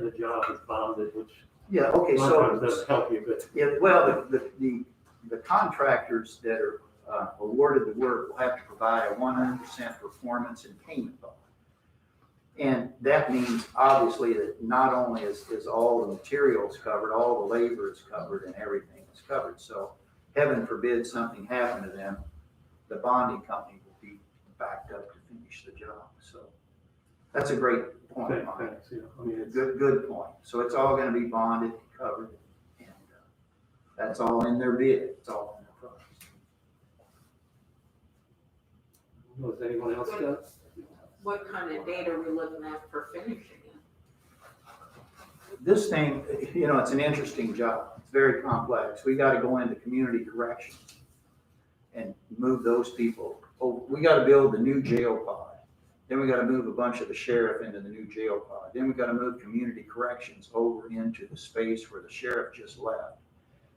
the job is bonded, which Yeah, okay, sometimes so, doesn't help you, but yeah, well, the contractors that are awarded the work will have to provide a 100% performance and payment bond. And that means obviously that not only is all the materials covered, all the labor is covered and everything is covered. So heaven forbid something happened to them, the bonding company will be backed up to finish the job. So that's a great point, okay, Mike. thanks, yeah, I mean, it's, Good point. So it's all gonna be bonded, covered, and that's all in their bid. It's all in their price. was anyone else got? What kind of date are we looking at for finishing it? This thing, you know, it's an interesting job. It's very complex. We gotta go into community corrections and move those people. Oh, we gotta build the new jail pod. Then we gotta move a bunch of the sheriff into the new jail pod. Then we gotta move community corrections over into the space where the sheriff just left.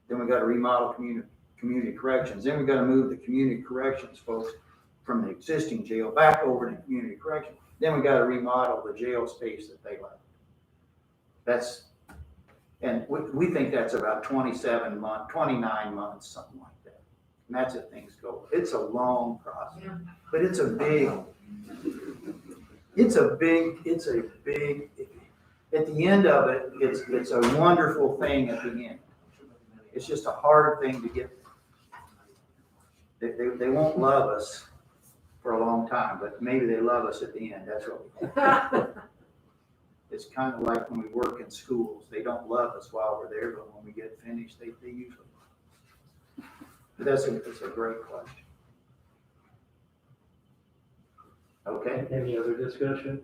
Then we gotta remodel community corrections. Then we gotta move the community corrections folks from the existing jail back over to community corrections. Then we gotta remodel the jail space that they left. And we think that's about 29 months, something like that. And that's if things go. It's a long process, but it's a big, at the end of it, it's a wonderful thing at the end. It's just a hard thing to get. They won't love us for a long time, but maybe they love us at the end. That's what we think. It's kind of like when we work in schools. They don't love us while we're there, but when we get finished, they usually love us. But that's a great question. Okay. Any other discussion?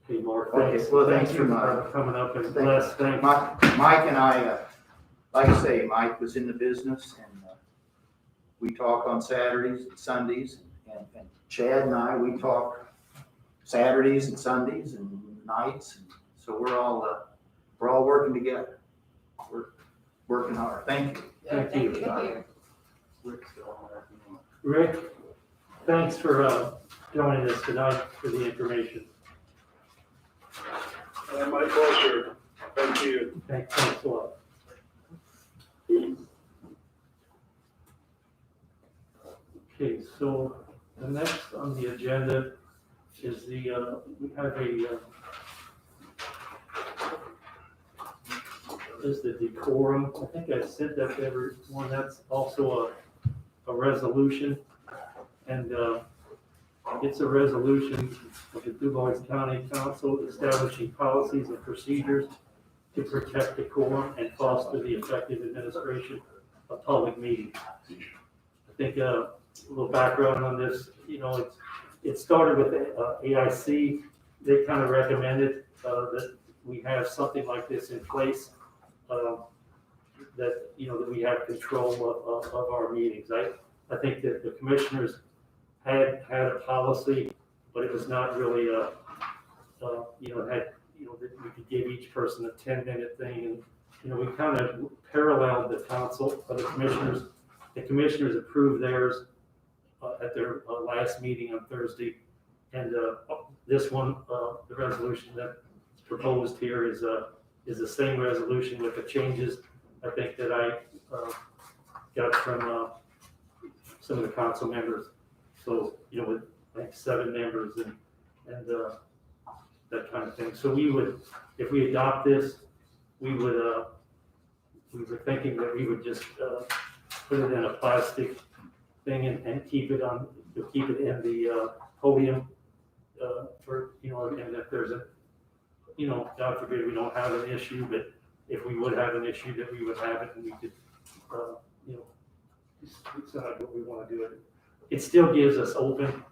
Okay, Mark, Okay, thanks. well, Thank thanks you for for coming up and bless, thanks. Mike and I, like I say, Mike was in the business and we talk on Saturdays and Sundays and Chad and I, we talk Saturdays and Sundays and nights. And so we're all working together. We're working hard. Thank you. Thank you. Rick's still on there. Rick, thanks for joining us tonight for the information. My pleasure. Thank you. Thanks a lot. Okay, so the next on the agenda is we have is the decorum. I think I said that to everyone. That's also a resolution. And it's a resolution of the DuBois County Council establishing policies and procedures to protect decorum and foster the effective administration of public meetings. I think a little background on this, you know, it started with AIC. They kind of recommended that we have something like this in place, that, you know, that we have control of our meetings. I think that the commissioners had a policy, but it was not really that we could give each person a 10-minute thing. And, you know, we kind of paralleled the council, the commissioners. The commissioners approved theirs at their last meeting on Thursday. And this one, the resolution that's proposed here is the same resolution with the changes, I think, that I got from some of the council members. So, you know, with like 7 members and that kind of thing. So we would, if we adopt this, we were thinking that we would just put it in a plastic thing and keep it in the podium for, you know, and if there's you know, God forbid we don't have an issue, but if we would have an issue, that we would have it and we could, you know, decide what we want to do. It still gives us open,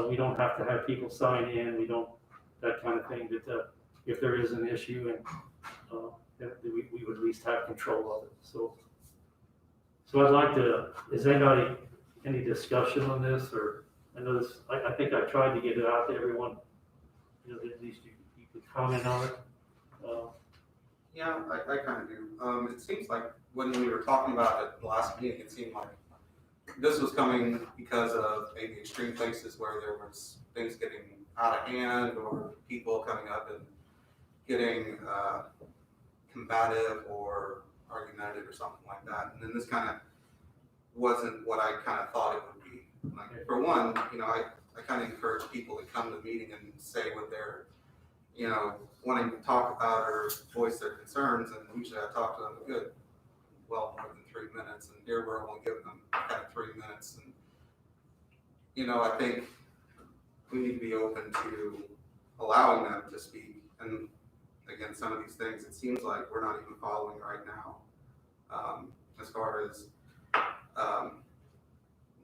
we don't have to have people sign in, we don't, that kind of thing, that, if there is an issue and, that we would at least have control of it, so. So I'd like to, is anybody, any discussion on this, or, I know this, I think I tried to get it out to everyone, you know, at least you could comment on it. Yeah, I kind of do. It seems like when we were talking about it the last meeting, it seemed like this was coming because of maybe extreme places where there was things getting out of hand or people coming up and getting combative or argumentative or something like that. And then this kind of wasn't what I kind of thought it would be. Like, for one, you know, I kind of encourage people to come to the meeting and say what they're, you know, wanting to talk about or voice their concerns, and usually I talk to them a good, well, more than 3 minutes, and here we're only giving them kind of 3 minutes. And, you know, I think we need to be open to allowing them to speak. And again, some of these things, it seems like we're not even following right now, as far as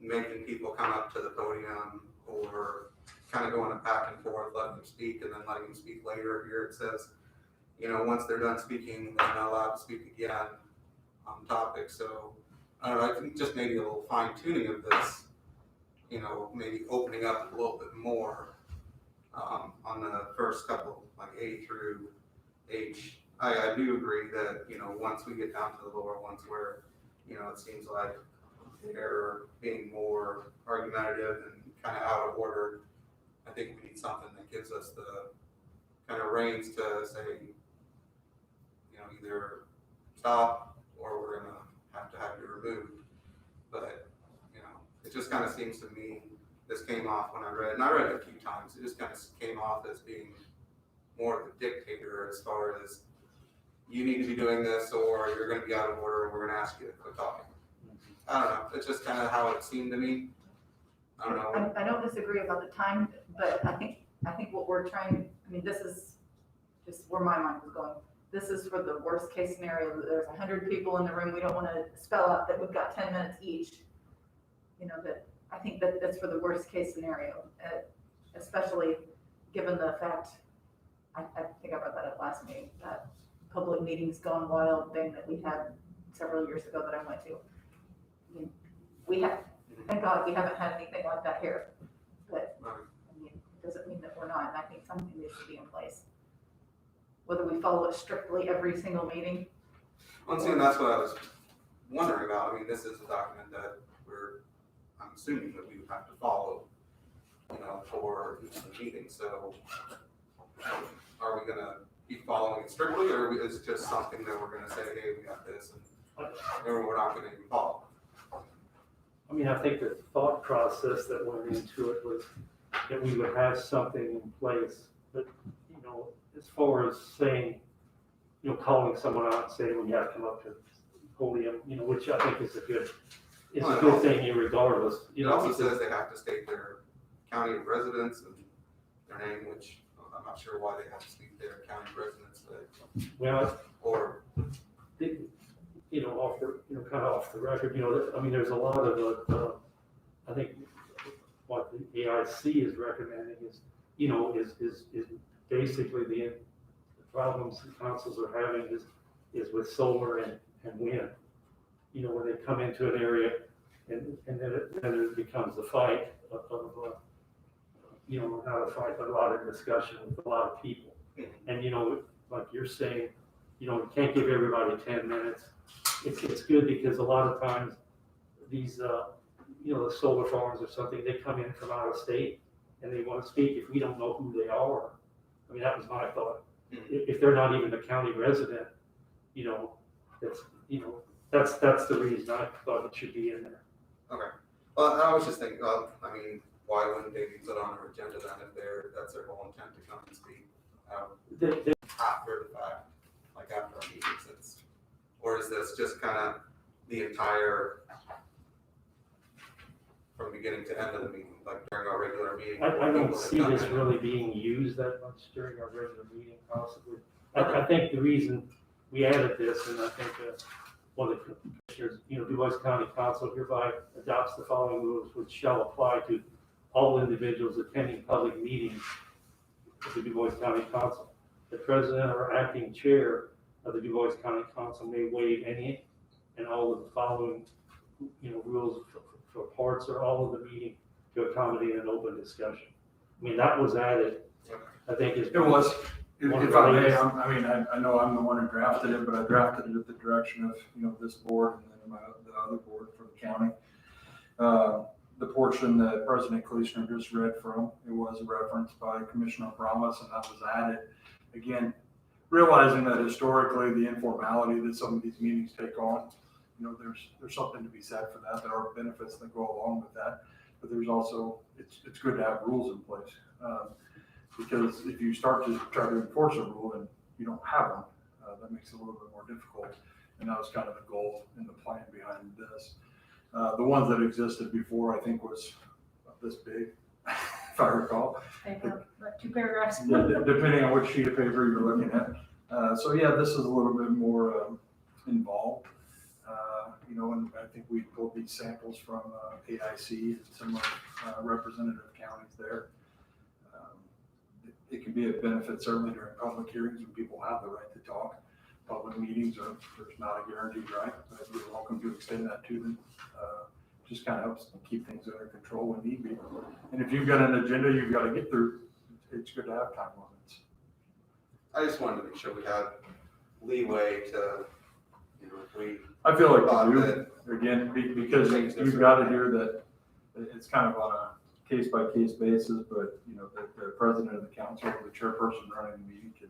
making people come up to the podium or kind of going back and forth, letting them speak and then letting them speak later. Here it says, you know, once they're done speaking, they're not allowed to speak again on topic. So I don't know, I think just maybe a little fine tuning of this, you know, maybe opening up a little bit more on the first couple, like A through H. I do agree that, you know, once we get down to the lower ones where, you know, it seems like they're being more argumentative and kind of out of order, I think we need something that gives us the kind of reins to say, you know, either stop or we're gonna have you removed. But, you know, it just kind of seems to me, this came off when I read, and I read it a few times, it just kind of came off as being more of a dictator as far as you need to be doing this or you're gonna be out of order and we're gonna ask you to quit talking. I don't know, it's just kind of how it seemed to me. I don't know. I don't disagree about the time, but I think what we're trying, I mean, this is just where my mind was going. This is for the worst case scenario, that there's 100 people in the room, we don't want to spell out that we've got 10 minutes each. You know, that, I think that that's for the worst case scenario, especially given the fact, I think I brought that up last meeting, that public meetings gone wild thing that we had several years ago that I went to. I mean, we have, thank God we haven't had anything like that here, but I mean, it doesn't mean that we're not, and I think something needs to be in place. Whether we follow it strictly every single meeting. Well, see, and that's what I was wondering about. I mean, this is a document that I'm assuming that we would have to follow, you know, for each of the meetings. So are we gonna be following it strictly, or is it just something that we're gonna say, hey, we got this, and we're not gonna even follow? I mean, I think the thought process that went into it was that we would have something in place, but, you know, as far as saying, you know, calling someone out and saying, we have to come up to the podium, you know, which I think is a good thing regardless. It also says they have to state their county of residence and their name, which I'm not sure why they have to state their county of residence, but. Well, or. You know, kind of off the record, you know, I mean, there's a lot of, I think what the AIC is recommending is, you know, is basically the problems the councils are having is with solar and wind. You know, when they come into an area and then it becomes a fight of you know, not a fight, but a lot of discussion with a lot of people. And, you know, like you're saying, you know, you can't give everybody 10 minutes. It's good because a lot of times these, you know, the solar farms or something, they come in from out of state and they want to speak if we don't know who they are. I mean, that was my thought. If they're not even a county resident, you know, that's the reason I thought it should be in there. Okay. Well, I was just thinking, well, I mean, why wouldn't they be put on our agenda then if that's their whole intent to come and speak? After the fact, like after our meetings, or is this just kind of the entire, from beginning to end of the meeting, like during our regular meeting. I People don't have see done this that. really being used that much during our regular meeting possibly. I think the reason we added this, and I think, one of the commissioners, Du Bois County Council hereby adopts the following rules which shall apply to all individuals attending public meetings of the Du Bois County Council. The president or acting chair of the Du Bois County Council may waive any and all of the following, rules for parts or all of the meeting to accommodate an open discussion. I mean, that was added, I think is. It was, One of if the I may, latest- I know I'm the one who drafted it, but I drafted it at the direction of, this board and then the other board for the county. The portion that President Kleesner just read from, it was referenced by Commissioner Promise, and that was added. Again, realizing that historically, the informality that some of these meetings take on, there's something to be said for that. There are benefits that go along with that, but there's also, it's good to have rules in place. Because if you start to try to enforce a rule and you don't have one, that makes it a little bit more difficult. And that was kind of the goal and the plan behind this. The ones that existed before, I think, was this big, if I recall. They were like 2 paragraphs. Depending on which sheet of paper you're looking at. So yeah, this is a little bit more involved. And I think we pulled these samples from AIC and some representative counties there. It can be a benefit certainly during public hearings when people have the right to talk. Public meetings there's not a guaranteed right, but you're welcome to extend that to them. Just kind of helps keep things under control when need be. And if you've got an agenda you've got to get through, it's good to have time limits. I just wanted to make sure we had leeway to, if we I feel like thought you that. do, again, because you've got to hear that it's kind of on a case-by-case basis, but, the president of the council, or the chairperson running the meeting can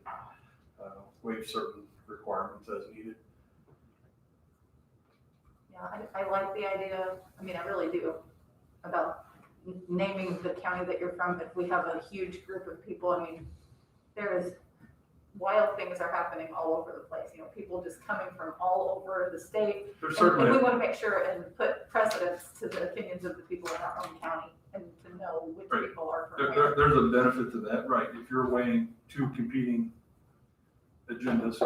waive certain requirements as needed. Yeah, I like the idea, I really do, about naming the county that you're from. If we have a huge group of people, there is wild things are happening all over the place, people just coming from all over the state. There's And certainly, we want to make sure and put precedence to the opinions of the people in our own county and to know which Right. people are from where. there's a benefit to that, right? If you're weighing two competing agendas,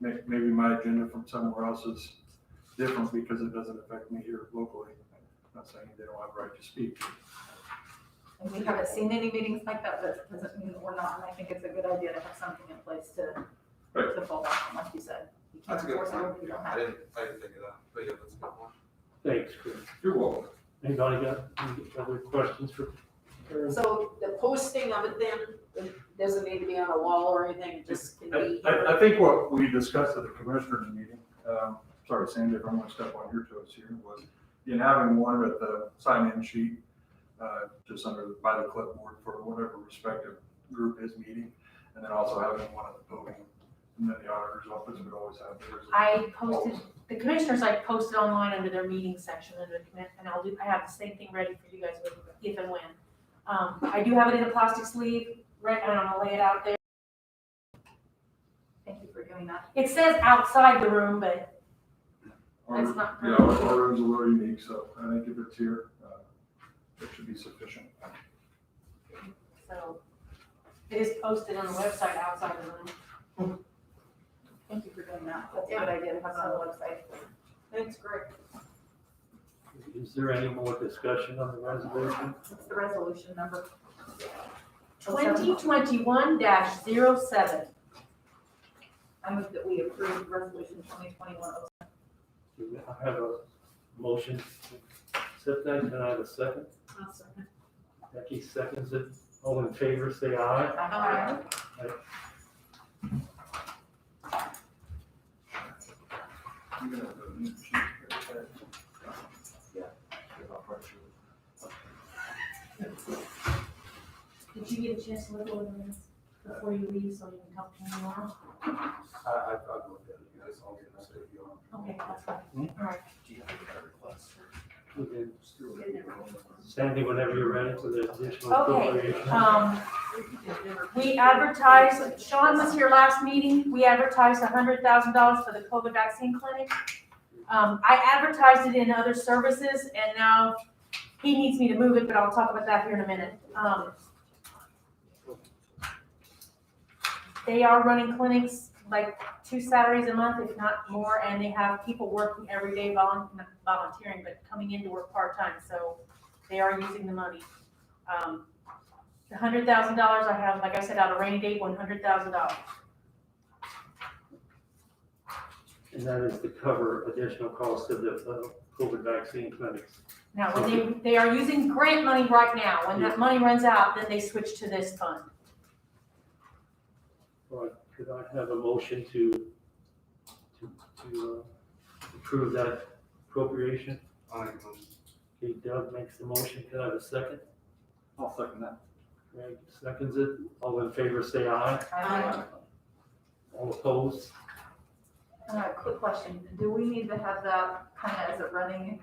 maybe my agenda from somewhere else is different because it doesn't affect me here locally. I'm not saying they don't have a right to speak. And we haven't seen any meetings like that, but doesn't mean that we're not, and I think it's a good idea to have something in place to fall back on, like you said. You can't That's a good enforce point. it if you don't I have it. didn't think of that, but yeah, that's a good one. Thanks, Chris. You're welcome. Anybody got any other questions for Karen? So the posting of it then, it doesn't need to be on a wall or anything, it just can be. I think what we discussed at the commissioners meeting, sorry, Sandy, if I'm gonna step on your toes here, was having one at the sign-in sheet, just by the clipboard for whatever respective group is meeting, and then also having one at the podium. And then the auditor's office would always have theirs. I posted, the commissioners, I posted online under their meeting section under the commit, and I have the same thing ready for you guys if and when. I do have it in a plastic sleeve, right, and I'm gonna lay it out there. Thank you for doing that. It says outside the room, but that's not. Yeah, our room's a little unique, so I think if it's here, it should be sufficient. So it is posted on the website outside the room. Thank you for doing that. That's a good idea to have it on the website. Thanks, Greg. Is there any more discussion on the resolution? What's the resolution number? 2021-07. I move that we approve resolution 2021-07. I have a motion. Accept that. Can I have a second? I'll second. Becky seconds it. All in favor, say aye. Aye. Did you get a chance to look over the minutes before you leave so you can talk to me tomorrow? I've looked at it, you guys, I'll get this to you on. Okay, that's fine. All right. Okay. Sandy, whenever you're ready for the additional Okay, appropriation. we advertised, Sean was here last meeting, we advertised $100,000 for the COVID vaccine clinic. I advertised it in other services and now he needs me to move it, but I'll talk about that here in a minute. They are running clinics like 2 Saturdays a month, if not more, and they have people working every day, not volunteering, but coming in to work part-time, so they are using the money. The $100,000 I have, like I said, out of rainy day, $100,000. And that is to cover additional costs of the COVID vaccine clinics. Now, when they are using grant money right now, when that money runs out, then they switch to this fund. All right, could I have a motion to approve that appropriation? Okay, Doug makes the motion, could I have a second? I'll second that. Greg seconds it, all in favor say aye. Aye. All opposed? Quick question, do we need to have that kind of as a running,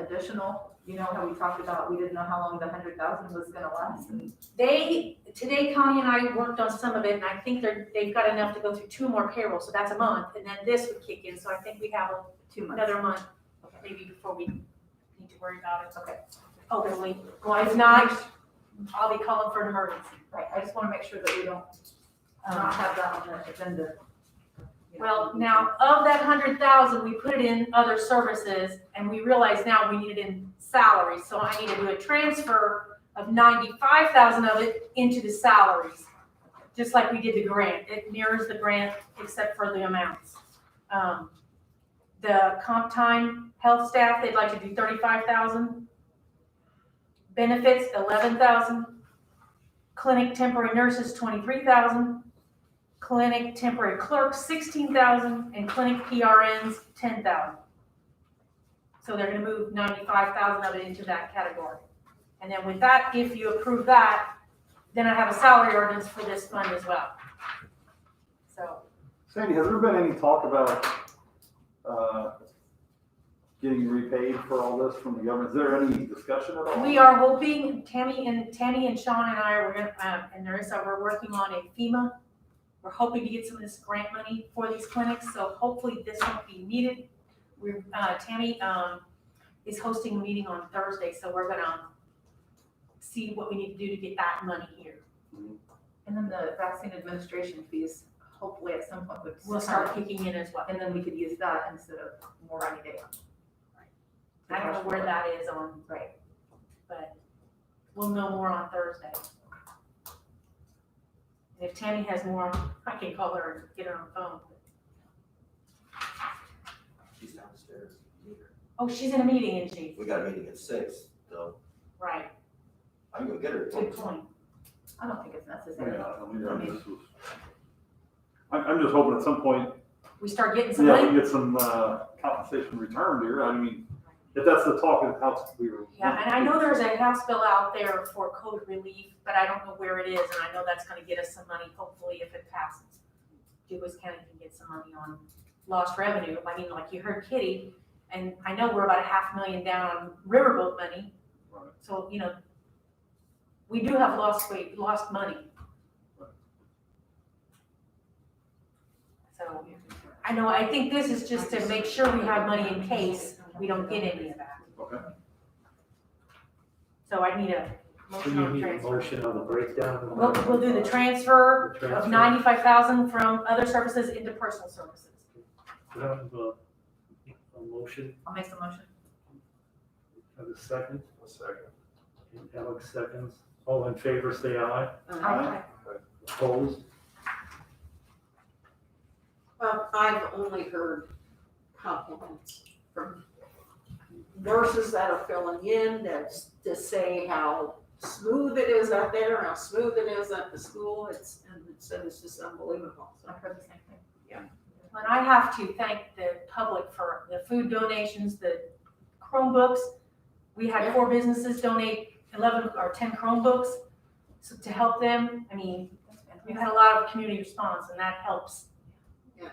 additional? You know how we talked about, we didn't know how long the 100,000 was gonna last, and Today Connie and I worked on some of it, and I think they've got enough to go through 2 more payrolls, so that's a month, and then this would kick in, so I think we have 2 months. another month, maybe before we need to worry about it. Okay. Oh, really? Well, if not, I'll be calling for an emergency. Right, I just wanna make sure that we don't not have that on the agenda. You know. Well, now, of that 100,000, we put it in other services, and we realize now we need it in salaries, so I need to do a transfer of 95,000 of it into the salaries, just like we did the grant. It mirrors the grant except for the amounts. The comp time health staff, they'd like to do 35,000. Benefits, 11,000. Clinic temporary nurses, 23,000. Clinic temporary clerks, 16,000, and clinic PRNs, 10,000. So they're gonna move 95,000 of it into that category. And then with that, if you approve that, then I have a salary ordinance for this fund as well. So, Sandy, has there been any talk about, getting repaid for all this from the government? Is there any discussion at all? we are hoping, Tammy and Sean and I are, and Narissa, we're working on a FEMA. We're hoping to get some of this grant money for these clinics, so hopefully this won't be needed. Tammy, is hosting a meeting on Thursday, so we're gonna see what we need to do to get that money here. And then the vaccine administration fees, hopefully at some point would. We'll start kicking in as well. And then we could use that instead of more rainy day. I don't know where that is on, Right. but we'll know more on Thursday. And if Tammy has more, I can call her and get her on the phone. She's downstairs. Oh, she's in a meeting, isn't she? We got a meeting at 6, so Right, I can go get her. good point. I don't think it's necessary. Yeah, I mean, this was, I'm just hoping at some point, We start getting some yeah, money. we get some, compensation returned here. I mean, if that's the talk of how we were. Yeah, and I know there's a House bill out there for code relief, but I don't know where it is, and I know that's gonna get us some money, hopefully, if it passes. Dubois County can get some money on lost revenue. I mean, like you heard Kitty, and I know we're about $500,000 down on riverboat money. Right. So, we do have lost money. So, I think this is just to make sure we have money in case we don't get any of that. Okay. So I need a So motion you on need a transfer. motion on the breakdown? We'll do the transfer The of transfer. 95,000 from other services into personal services. Could I have a motion, I'll make the motion. have a second? A second. Okay, Alex seconds. All in favor, say aye. Aye. Opposed? I've only heard compliments from nurses that are filling in, that's to say how smooth it is out there, how smooth it is at the school. It's just unbelievable. So I've heard the same thing. And I have to thank the public for the food donations, the Chromebooks. We had 4 businesses donate 11 or 10 Chromebooks to help them. I mean, we've had a lot of community response, and that helps. Yeah.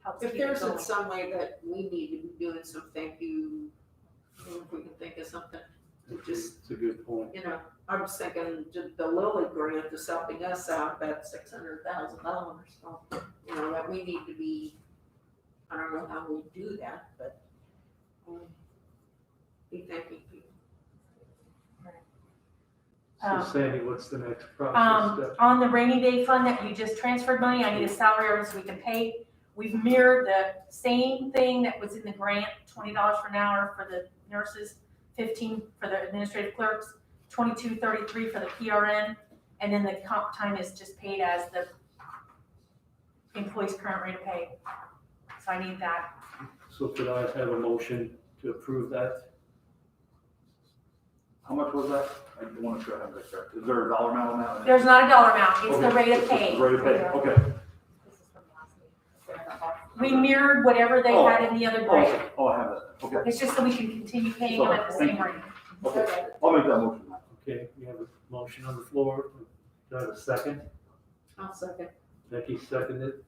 Helps if keep it there's going. in some way that we need to be doing some thank you, if we can think of something to just, It's a good point. I was thinking just the Lilly grant is helping us out about $600,000. So, that we need to be, I don't know how we do that, but, be thanking people. So Sandy, what's the next process step? On the rainy day fund that you just transferred money, I need a salary ordinance so we can pay. We've mirrored the same thing that was in the grant, $20 for an hour for the nurses, 15 for the administrative clerks, 22.33 for the PRN, and then the comp time is just paid as the employee's current rate of pay. So I need that. So could I have a motion to approve that? How much was that? I want to try to have that correct. Is there a dollar amount on that? There's not a dollar amount, it's the Okay. rate of It's just pay. the Rate of pay, okay. This is from last week. We mirrored whatever they had in the other Oh, grant. okay. Oh, I have that, okay. It's just so we can continue paying them at the same rate. Okay, I'll make that motion. Okay, we have a motion on the floor. Do I have a second? I'll second. Becky seconded.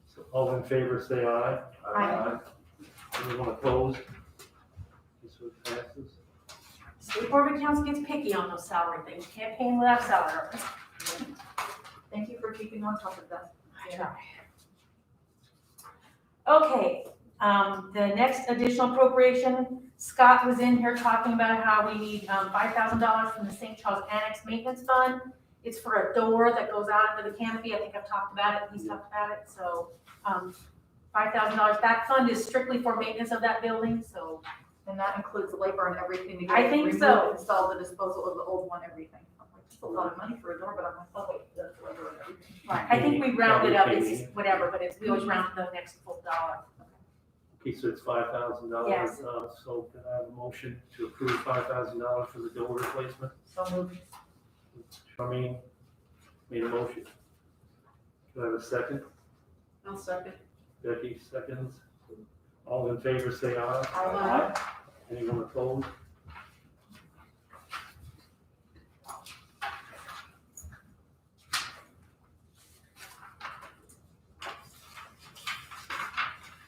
So all in favor, say aye. Aye. Anyone opposed? This one passes. State Board of Accounts gets picky on those salary things. You can't pay them without salary ordinance. Thank you for keeping on top of that. I try. Okay, the next additional appropriation, Scott was in here talking about how we need $5,000 from the St. Charles Annex Maintenance Fund. It's for a door that goes out under the canopy. I think I've talked about it, he's talked about it, so $5,000. That fund is strictly for maintenance of that building, so And that includes the labor and everything to get I it think removed, so. install the disposal of the old one, everything. I'm like, that's a lot of money for a door, but I'm like, oh wait, that's labor and everything. right, I think we rounded up, it's whatever, but it's, we always round to the next full dollar. Okay, so it's $5,000. Yes. So can I have a motion to approve $5,000 for the door replacement? So moved. Charmaine made a motion. Do I have a second? I'll second. Becky seconds. All in favor, say aye. Aye. Anyone opposed?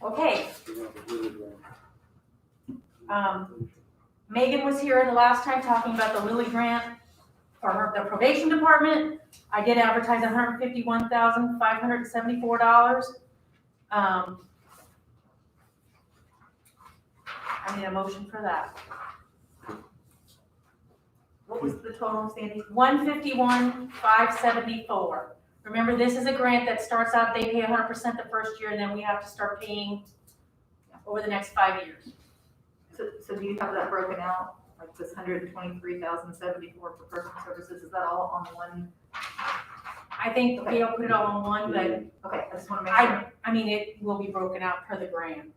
Okay, We have a really good Megan was here the last time talking about the Lilly grant for the probation department. I did advertise $151,574. I need a motion for that. What was the total, Sandy? 151,574. Remember, this is a grant that starts out, they pay 100% the first year, and then we have to start paying over the next 5 years. So do you have that broken out? Like this 123,074 for personal services, is that all on one? I think Okay. they'll put it all in one, but Okay, I just want to make sure. I mean, it will be broken out per the grant.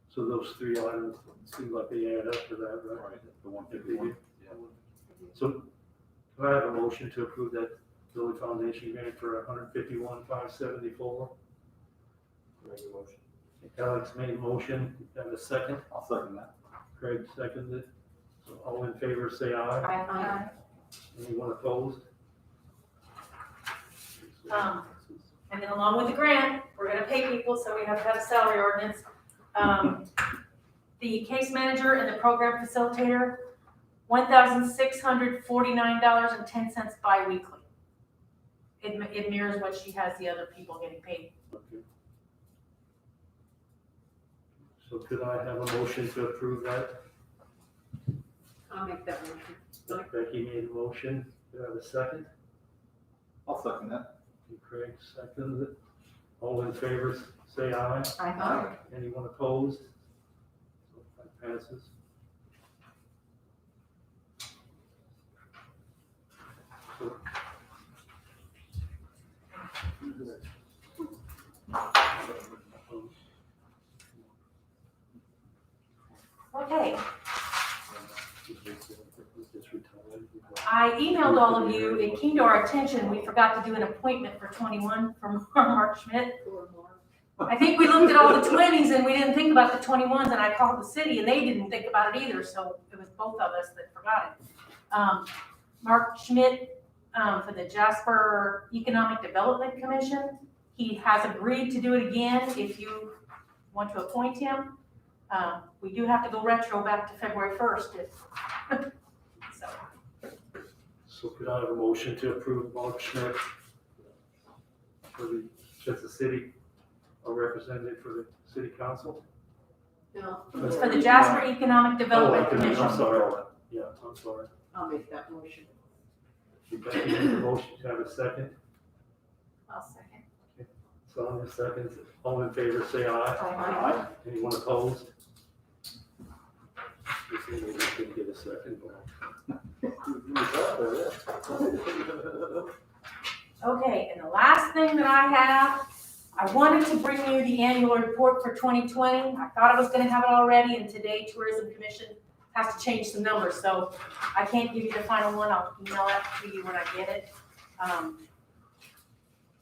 So those three items seem like they add up to that, right? Right, the 151. So do I have a motion to approve that Lilly Foundation grant for $151,574? Make a motion. Alex made a motion, got a second, I'll second that. Craig seconded. So all in favor, say aye. Aye. Anyone opposed? And then along with the grant, we're gonna pay people, so we have to have a salary ordinance. The case manager and the program facilitator, $1,649.10 bi-weekly. It mirrors what she has the other people getting paid. Okay. So could I have a motion to approve that? I'll make that motion. Becky made a motion. Do I have a second? I'll second that. Craig seconded it. All in favor, say aye. Aye. Anyone opposed? So that passes. Okay, I emailed all of you, it came to our attention, we forgot to do an appointment for 21 for Mark Schmidt. I think we looked at all the 20s and we didn't think about the 21s, and I called the city and they didn't think about it either, so it was both of us that forgot it. Mark Schmidt, for the Jasper Economic Development Commission, he has agreed to do it again if you want to appoint him. We do have to go retro back to February 1st if, so. So could I have a motion to approve Mark Schmidt for the, as the city, a representative for the city council? No. It's for the Jasper Economic Development Oh, okay, Commission. I'm sorry. Yeah, I'm sorry. I'll make that motion. Becky made the motion, can I have a second? I'll second. Sonia seconds, all in favor, say aye. Aye. Anyone opposed? This one, we didn't get a second. Okay, and the last thing that I have, I wanted to bring you the annual report for 2020. I thought I was gonna have it already, and today Tourism Commission has to change some numbers, so I can't give you the final one. I'll email that to you when I get it.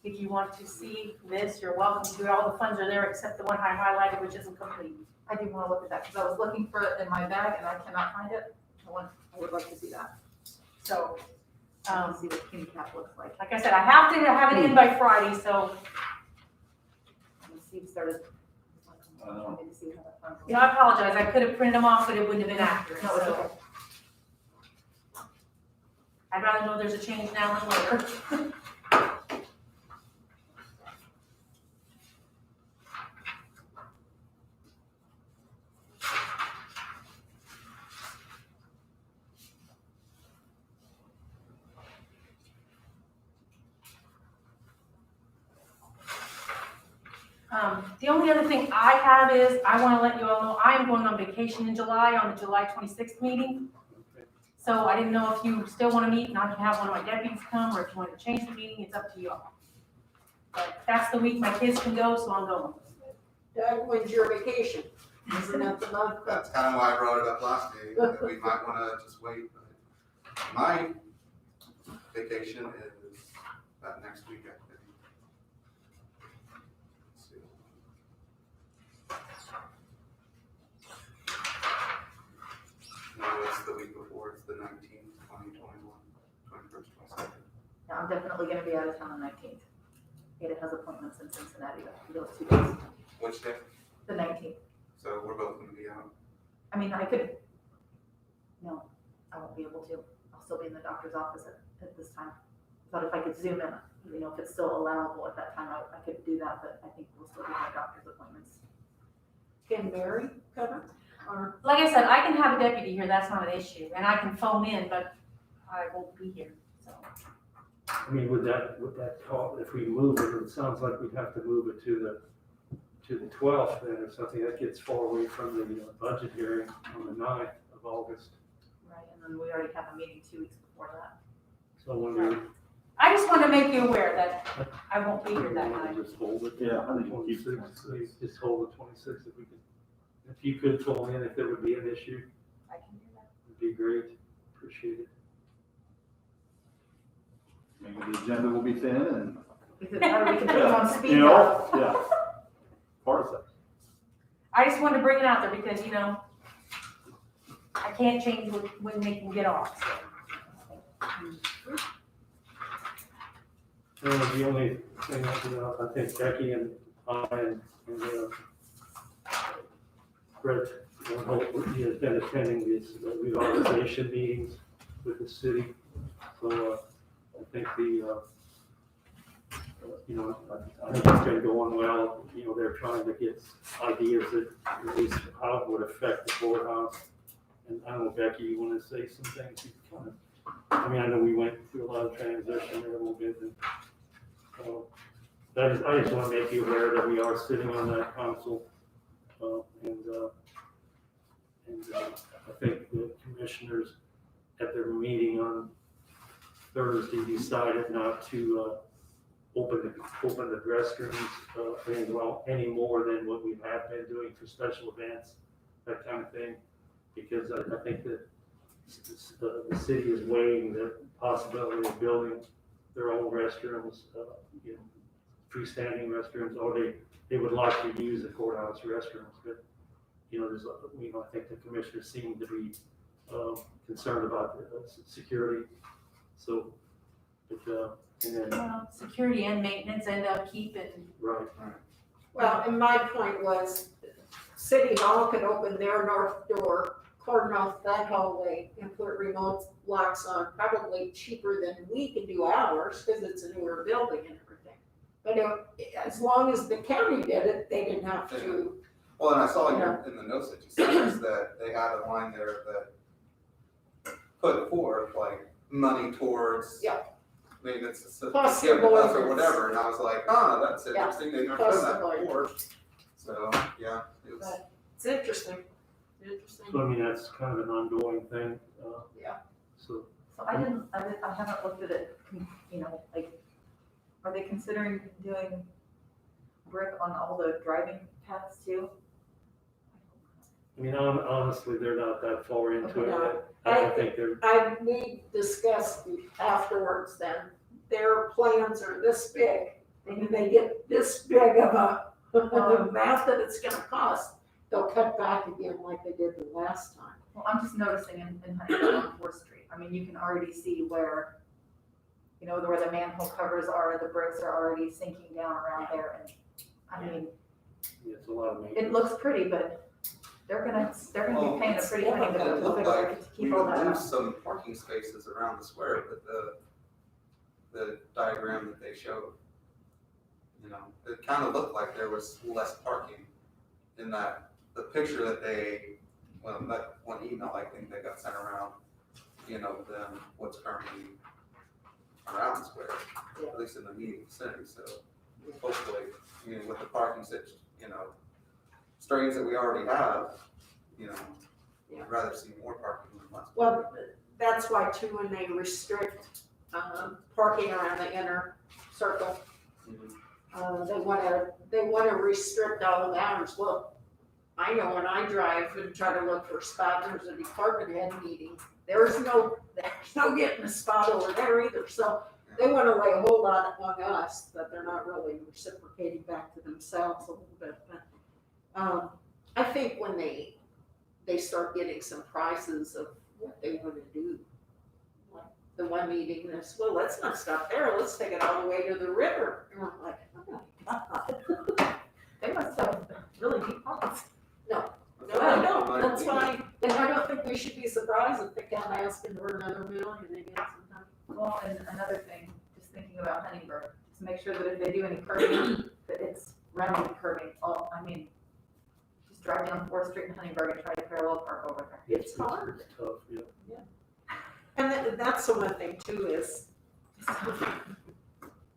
If you want to see this, you're welcome to. All the funds are there except the one I highlighted, which isn't complete. I do wanna look at that, because I was looking for it in my bag and I cannot find it. I would like to see that. So, I want to see what King Cap looks like. like I said, I have to have it in by Friday, so, Steve started. I know. Let me see how that funds. you know, I apologize. I could have printed them off, but it wouldn't have been accurate, No, it's so. okay. I'd rather know there's a change now than later. The only other thing I have is, I want to let you all know, I am going on vacation in July, on the July 26th meeting. So I didn't know if you still want to meet, and I can have one of my deputies come, or if you want to change the meeting, it's up to you all. But that's the week my kids can go, so I'm going. Doug, when's your vacation? Isn't that the month? That's kind of why I brought it up last meeting, that we might wanna just wait. My vacation is that next week, I think. Let's see. No, it's the week before, it's the 19th, 20, 21, 21st, 22nd. Yeah, I'm definitely gonna be out of town on the 19th. Ada has appointments in Cincinnati those 2 days, Which day? the 19th. So we're both gonna be out. I mean, I could, no, I won't be able to. I'll still be in the doctor's office at this time. But if I could zoom in, you know, if it's still allowable at that time, I could do that, but I think we'll still be in my doctor's appointments. Can Mary cover? Or, Like I said, I can have a deputy here, that's not an issue, and I can phone in, but I won't be here, so. I mean, would that call, if we move it, it sounds like we'd have to move it to the 12th then, or something. That gets far away from the budget hearing on the 9th of August. Right, and then we already have a meeting 2 weeks before that. So when we. I just want to make you aware that I won't be here that We'll night. Just hold it. Yeah, I think we'll keep it 26th. Just hold the 26th if we could. If you could phone in if there would be an issue, I can do that. it'd be great. Appreciate it. Maybe the agenda will be thin and, Because now we can put them on speed. you know, yeah. Part of that. I just wanted to bring it out there because, you know, I can't change when they can get off, so. The only thing that, I think Becky and I and Brett, he has been attending these revitalization meetings with the city. So, I think I think it's been going well. They're trying to get ideas that at least how it would affect the courthouse. And I don't know, Becky, you want to say some things? You kind of, I know we went through a lot of transition there a little bit. And, I just want to make you aware that we are sitting on that council. I think the commissioners at their meeting on Thursday decided not to open the restrooms any more than what we have been doing for special events, that kind of thing, because I think that the city is weighing the possibility of building their own restrooms, freestanding restrooms, or they would like to use the courthouse restrooms, but I think the commissioners seem to be concerned about the security. So, and then Well, security and maintenance and upkeep and. right. well, and my point was, City Hall could open their north door, cordon off that hallway and put remote locks on, probably cheaper than we can do ours, because it's a newer building and everything. But as long as the county did it, they didn't have to. Well, and I saw in the notes that you sent us that they had a line there that put forth like money towards. Yeah. Maintenance, Plus given the us or lawyers. whatever, and I was like, oh, that's Yeah. interesting, they've never Plus done that the lawyers. before. So, yeah, it was. But it's interesting. Interesting. So I mean, that's kind of an ongoing thing. Yeah. So, So I haven't looked at it, you know, like, are they considering doing brick on all the driving paths too? I mean, honestly, they're not that far into it No. yet. I don't think they're, We discussed afterwards then, their plans are this big, and if they get this big of a amount that it's gonna cost, they'll cut back again like they did the last time. Well, I'm just noticing in Huntington on Fourth Street, I mean, you can already see where, you know, where the manhole covers are, the bricks are already sinking down around there, and, I mean, it's a lot of it maintenance. looks pretty, but they're gonna be paying a pretty penny It to looked like to we keep all would that lose up. some parking spaces around the square, but the diagram that they showed, you know, it kind of looked like there was less parking in that, the picture that they, well, that one email I think they got sent around, you know, them, what's currently around the square, at least in the immediate vicinity, so hopefully, I mean, with the parking you know, strains that we already have, you know, I'd rather see more parking than less. Well, that's why too, when they restrict, parking around the inner circle, they wanna restrict all the hours. Well, I know when I drive and try to look for a spot, there's a department head meeting, there's no getting a spot over there either, so they wanna lay a whole lot on us, that they're not really reciprocating back to themselves a little bit, but, I think when they start getting some prices of what they wanna do, like the one meeting, they said, well, let's not stop there, let's take it all the way to the river, and we're like, oh my God. They must have really deep pockets. No, I don't, that's why, and I don't think we should be surprised if they come asking for another million again sometime. Well, and another thing, just thinking about Huntingburg, just make sure that if they do any curbing, that it's rounded curbing. Oh, I mean, just drive down Fourth Street in Huntingburg and try to parallel park over there. It's hard. It's tough, yeah. And that's the one thing too is,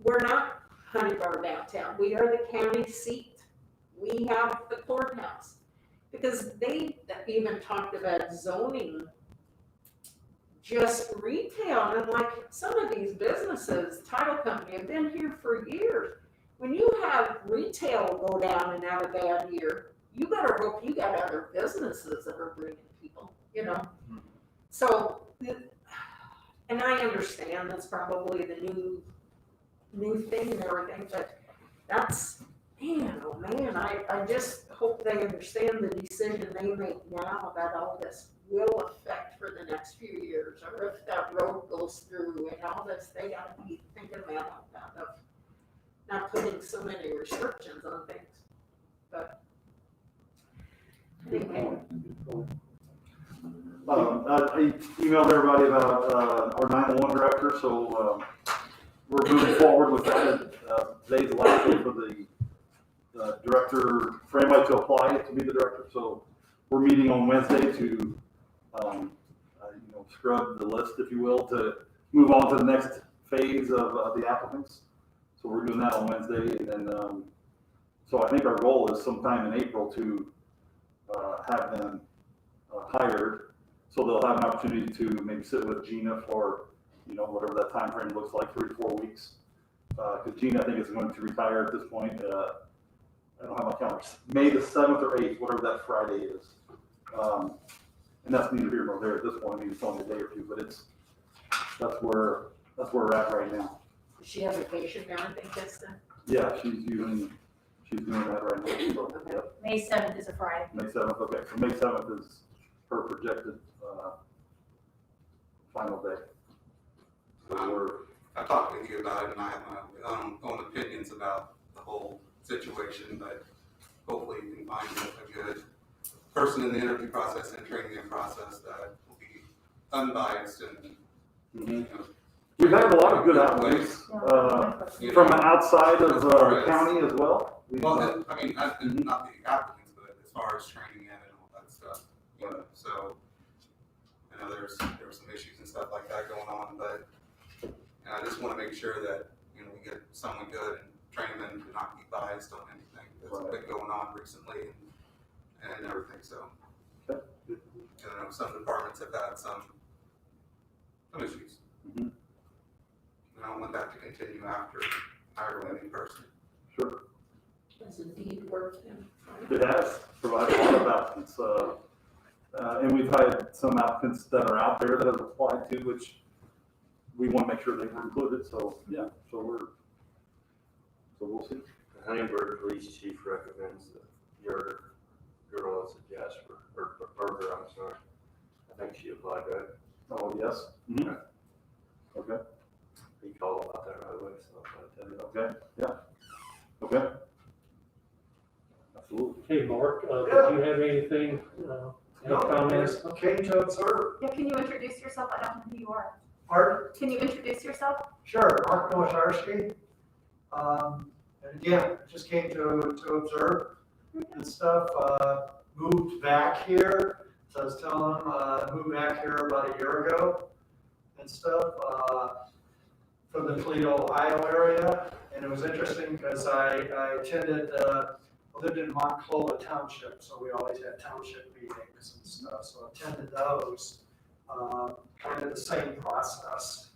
we're not Huntingburg downtown, we are the county seat. We have the courthouse. Because they even talked about zoning just retail, and like, some of these businesses, title company, have been here for years. When you have retail go down and have a bad year, you better hope you got other businesses that are bringing people, you know? So, and I understand that's probably the new thing and everything, but that's, man, oh man, I just hope they understand the decision they make now about all this will affect for the next few years, or if that road goes through and all this, they gotta be thinking about that, of not putting so many restrictions on things, but. Anyway, I emailed everybody about, our 911 director, so, we're moving forward with that. Today's the last day for the director, for anybody to apply to be the director, so we're meeting on Wednesday to, scrub the list, if you will, to move on to the next phase of the applicants. So we're doing that on Wednesday, and then, so I think our goal is sometime in April to have them hired, so they'll have an opportunity to maybe sit with Gina for, whatever that time frame looks like, 3 to 4 weeks. Because Gina, I think, is going to retire at this point. I don't have my calendar. May the 7th or 8th, whatever that Friday is. And that's neither here nor there at this point. I mean, it's only a day or two, but that's where we're at right now. does she have vacation now, I think that's the. Yeah, she's doing that right now. So, yeah, May 7th is a Friday. May 7th. Okay, so May 7th is her projected final day. So I talked with you about it, and I have my own opinions about the whole situation, but hopefully you can find a good person in the interview process and training process that will be unbiased and, We've had a lot of good outreach, You from know, outside of, as the far as- county as well. We've, Well, I mean, and not the applicants, but as far as training in and all that stuff, you know, so. I know there were some issues and stuff like that going on, but, and I just wanna make sure that, you know, we get someone good and train them to not be biased on anything that's been going on recently and everything, so. Okay. And I know some departments have had some issues. Mhm. And I don't want that to continue after hiring any person. sure, Has indeed worked in. it has provided a lot of applicants, and we've had some applicants that are out there that have applied to, which we want to make sure they were included, so, yeah, so we'll see. The Huntingburg Police Chief recommends that your girl is a Jasper, or Berger, I'm sorry. I think she applied, right? Oh, yes? Mhm. Okay, He called about that right away, so I'll tell you. okay, yeah, okay. Absolutely. Hey, Mark, do you have anything, any comments? Okay, to observe. Yeah, can you introduce yourself? I don't know who you are. Pardon? Can you introduce yourself? Sure, Mark Nowosharsky. And again, just came to observe and stuff, moved back here. So I was telling him, moved back here about a year ago and stuff, from the Toledo, Ohio area. And it was interesting because I attended, I lived in Monclova Township, so we always had township meetings and stuff. So I attended those, kind of the same process.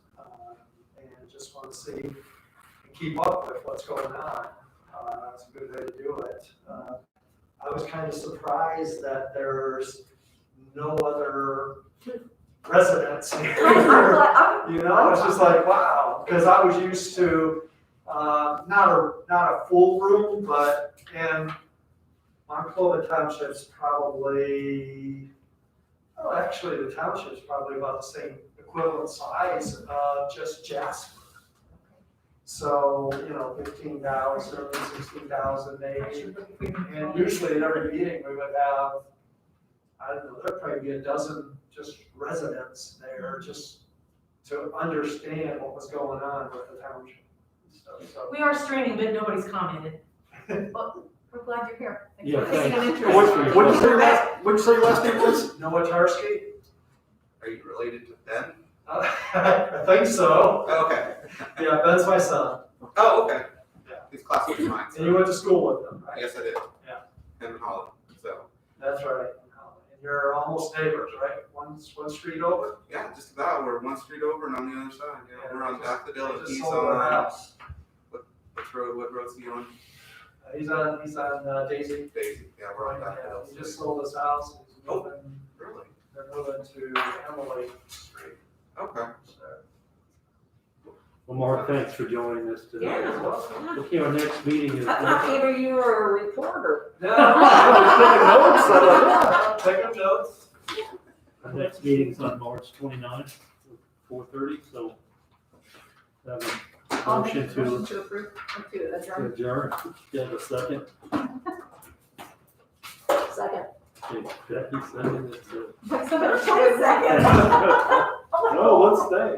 And just want to see and keep up with what's going on. It's a good way to do it. I was kind of surprised that there's no other residents here. You know, it's just like, wow, because I was used to, not a full room, but in Monclova Township's probably, oh, actually the township's probably about the same equivalent size of just Jasper. So, 15,000, 16,000 maybe. And usually at every meeting we would have, I don't know, there'd probably be a dozen just residents there just to understand what was going on with the township and stuff. So, We are streaming, but nobody's commented. Well, we're glad you're here. Thanks Yeah, for taking an thanks. interest. What'd you say your last name was? Nowosharsky? Are you related to Ben? I think so. Oh, okay. Yeah, Ben's my son. Oh, okay. Yeah. He's classmate of mine, And you so, went to school with him, right? yes, I did. Yeah. Him and Holland, so, That's right. And you're almost neighbors, right? One street over? yeah, just about, we're one street over and on the other side, yeah, we're on Daffodil, and Just he's sold our on, house. what road's he on? He's on Daisy. Daisy, yeah, we're on Yeah, Daffodil. he just sold his house. He's Oh. moving, Really? they're moving to Emily Street. Okay. So, Well, Mark, thanks for joining us today. Yeah, welcome. Okay, our next meeting is. I thought maybe you were a reporter. Taking notes. Our next meeting's on March 29th, 4:30, so have a I'll make a motion motion to to approve, or to adjourn. adjourn. You have a second? Second. Okay, Jackie, second. It's, Somebody say a second. No, let's stay.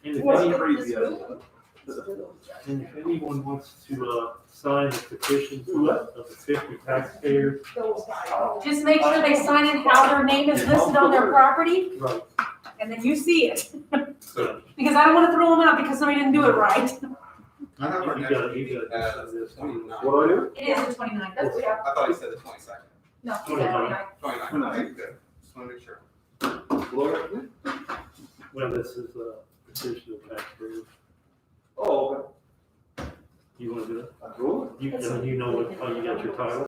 And if What's any, in this room? and if anyone wants to, sign the petitions of the 50 taxpayers, Just make sure they sign in how their name is listed on their property, right, and then you see it. So, Because I don't wanna throw them out because somebody didn't do it right. I have our you next got it, meeting you got it. as the 29th. What do I do? It is the 29th. That's, yeah, I thought you said the 22nd. no, Oh, no. 29th, okay, good, just wanna make sure. well, this is a petition of taxpayers. Oh, okay. You wanna do it? Cool. You know what, how you got your title?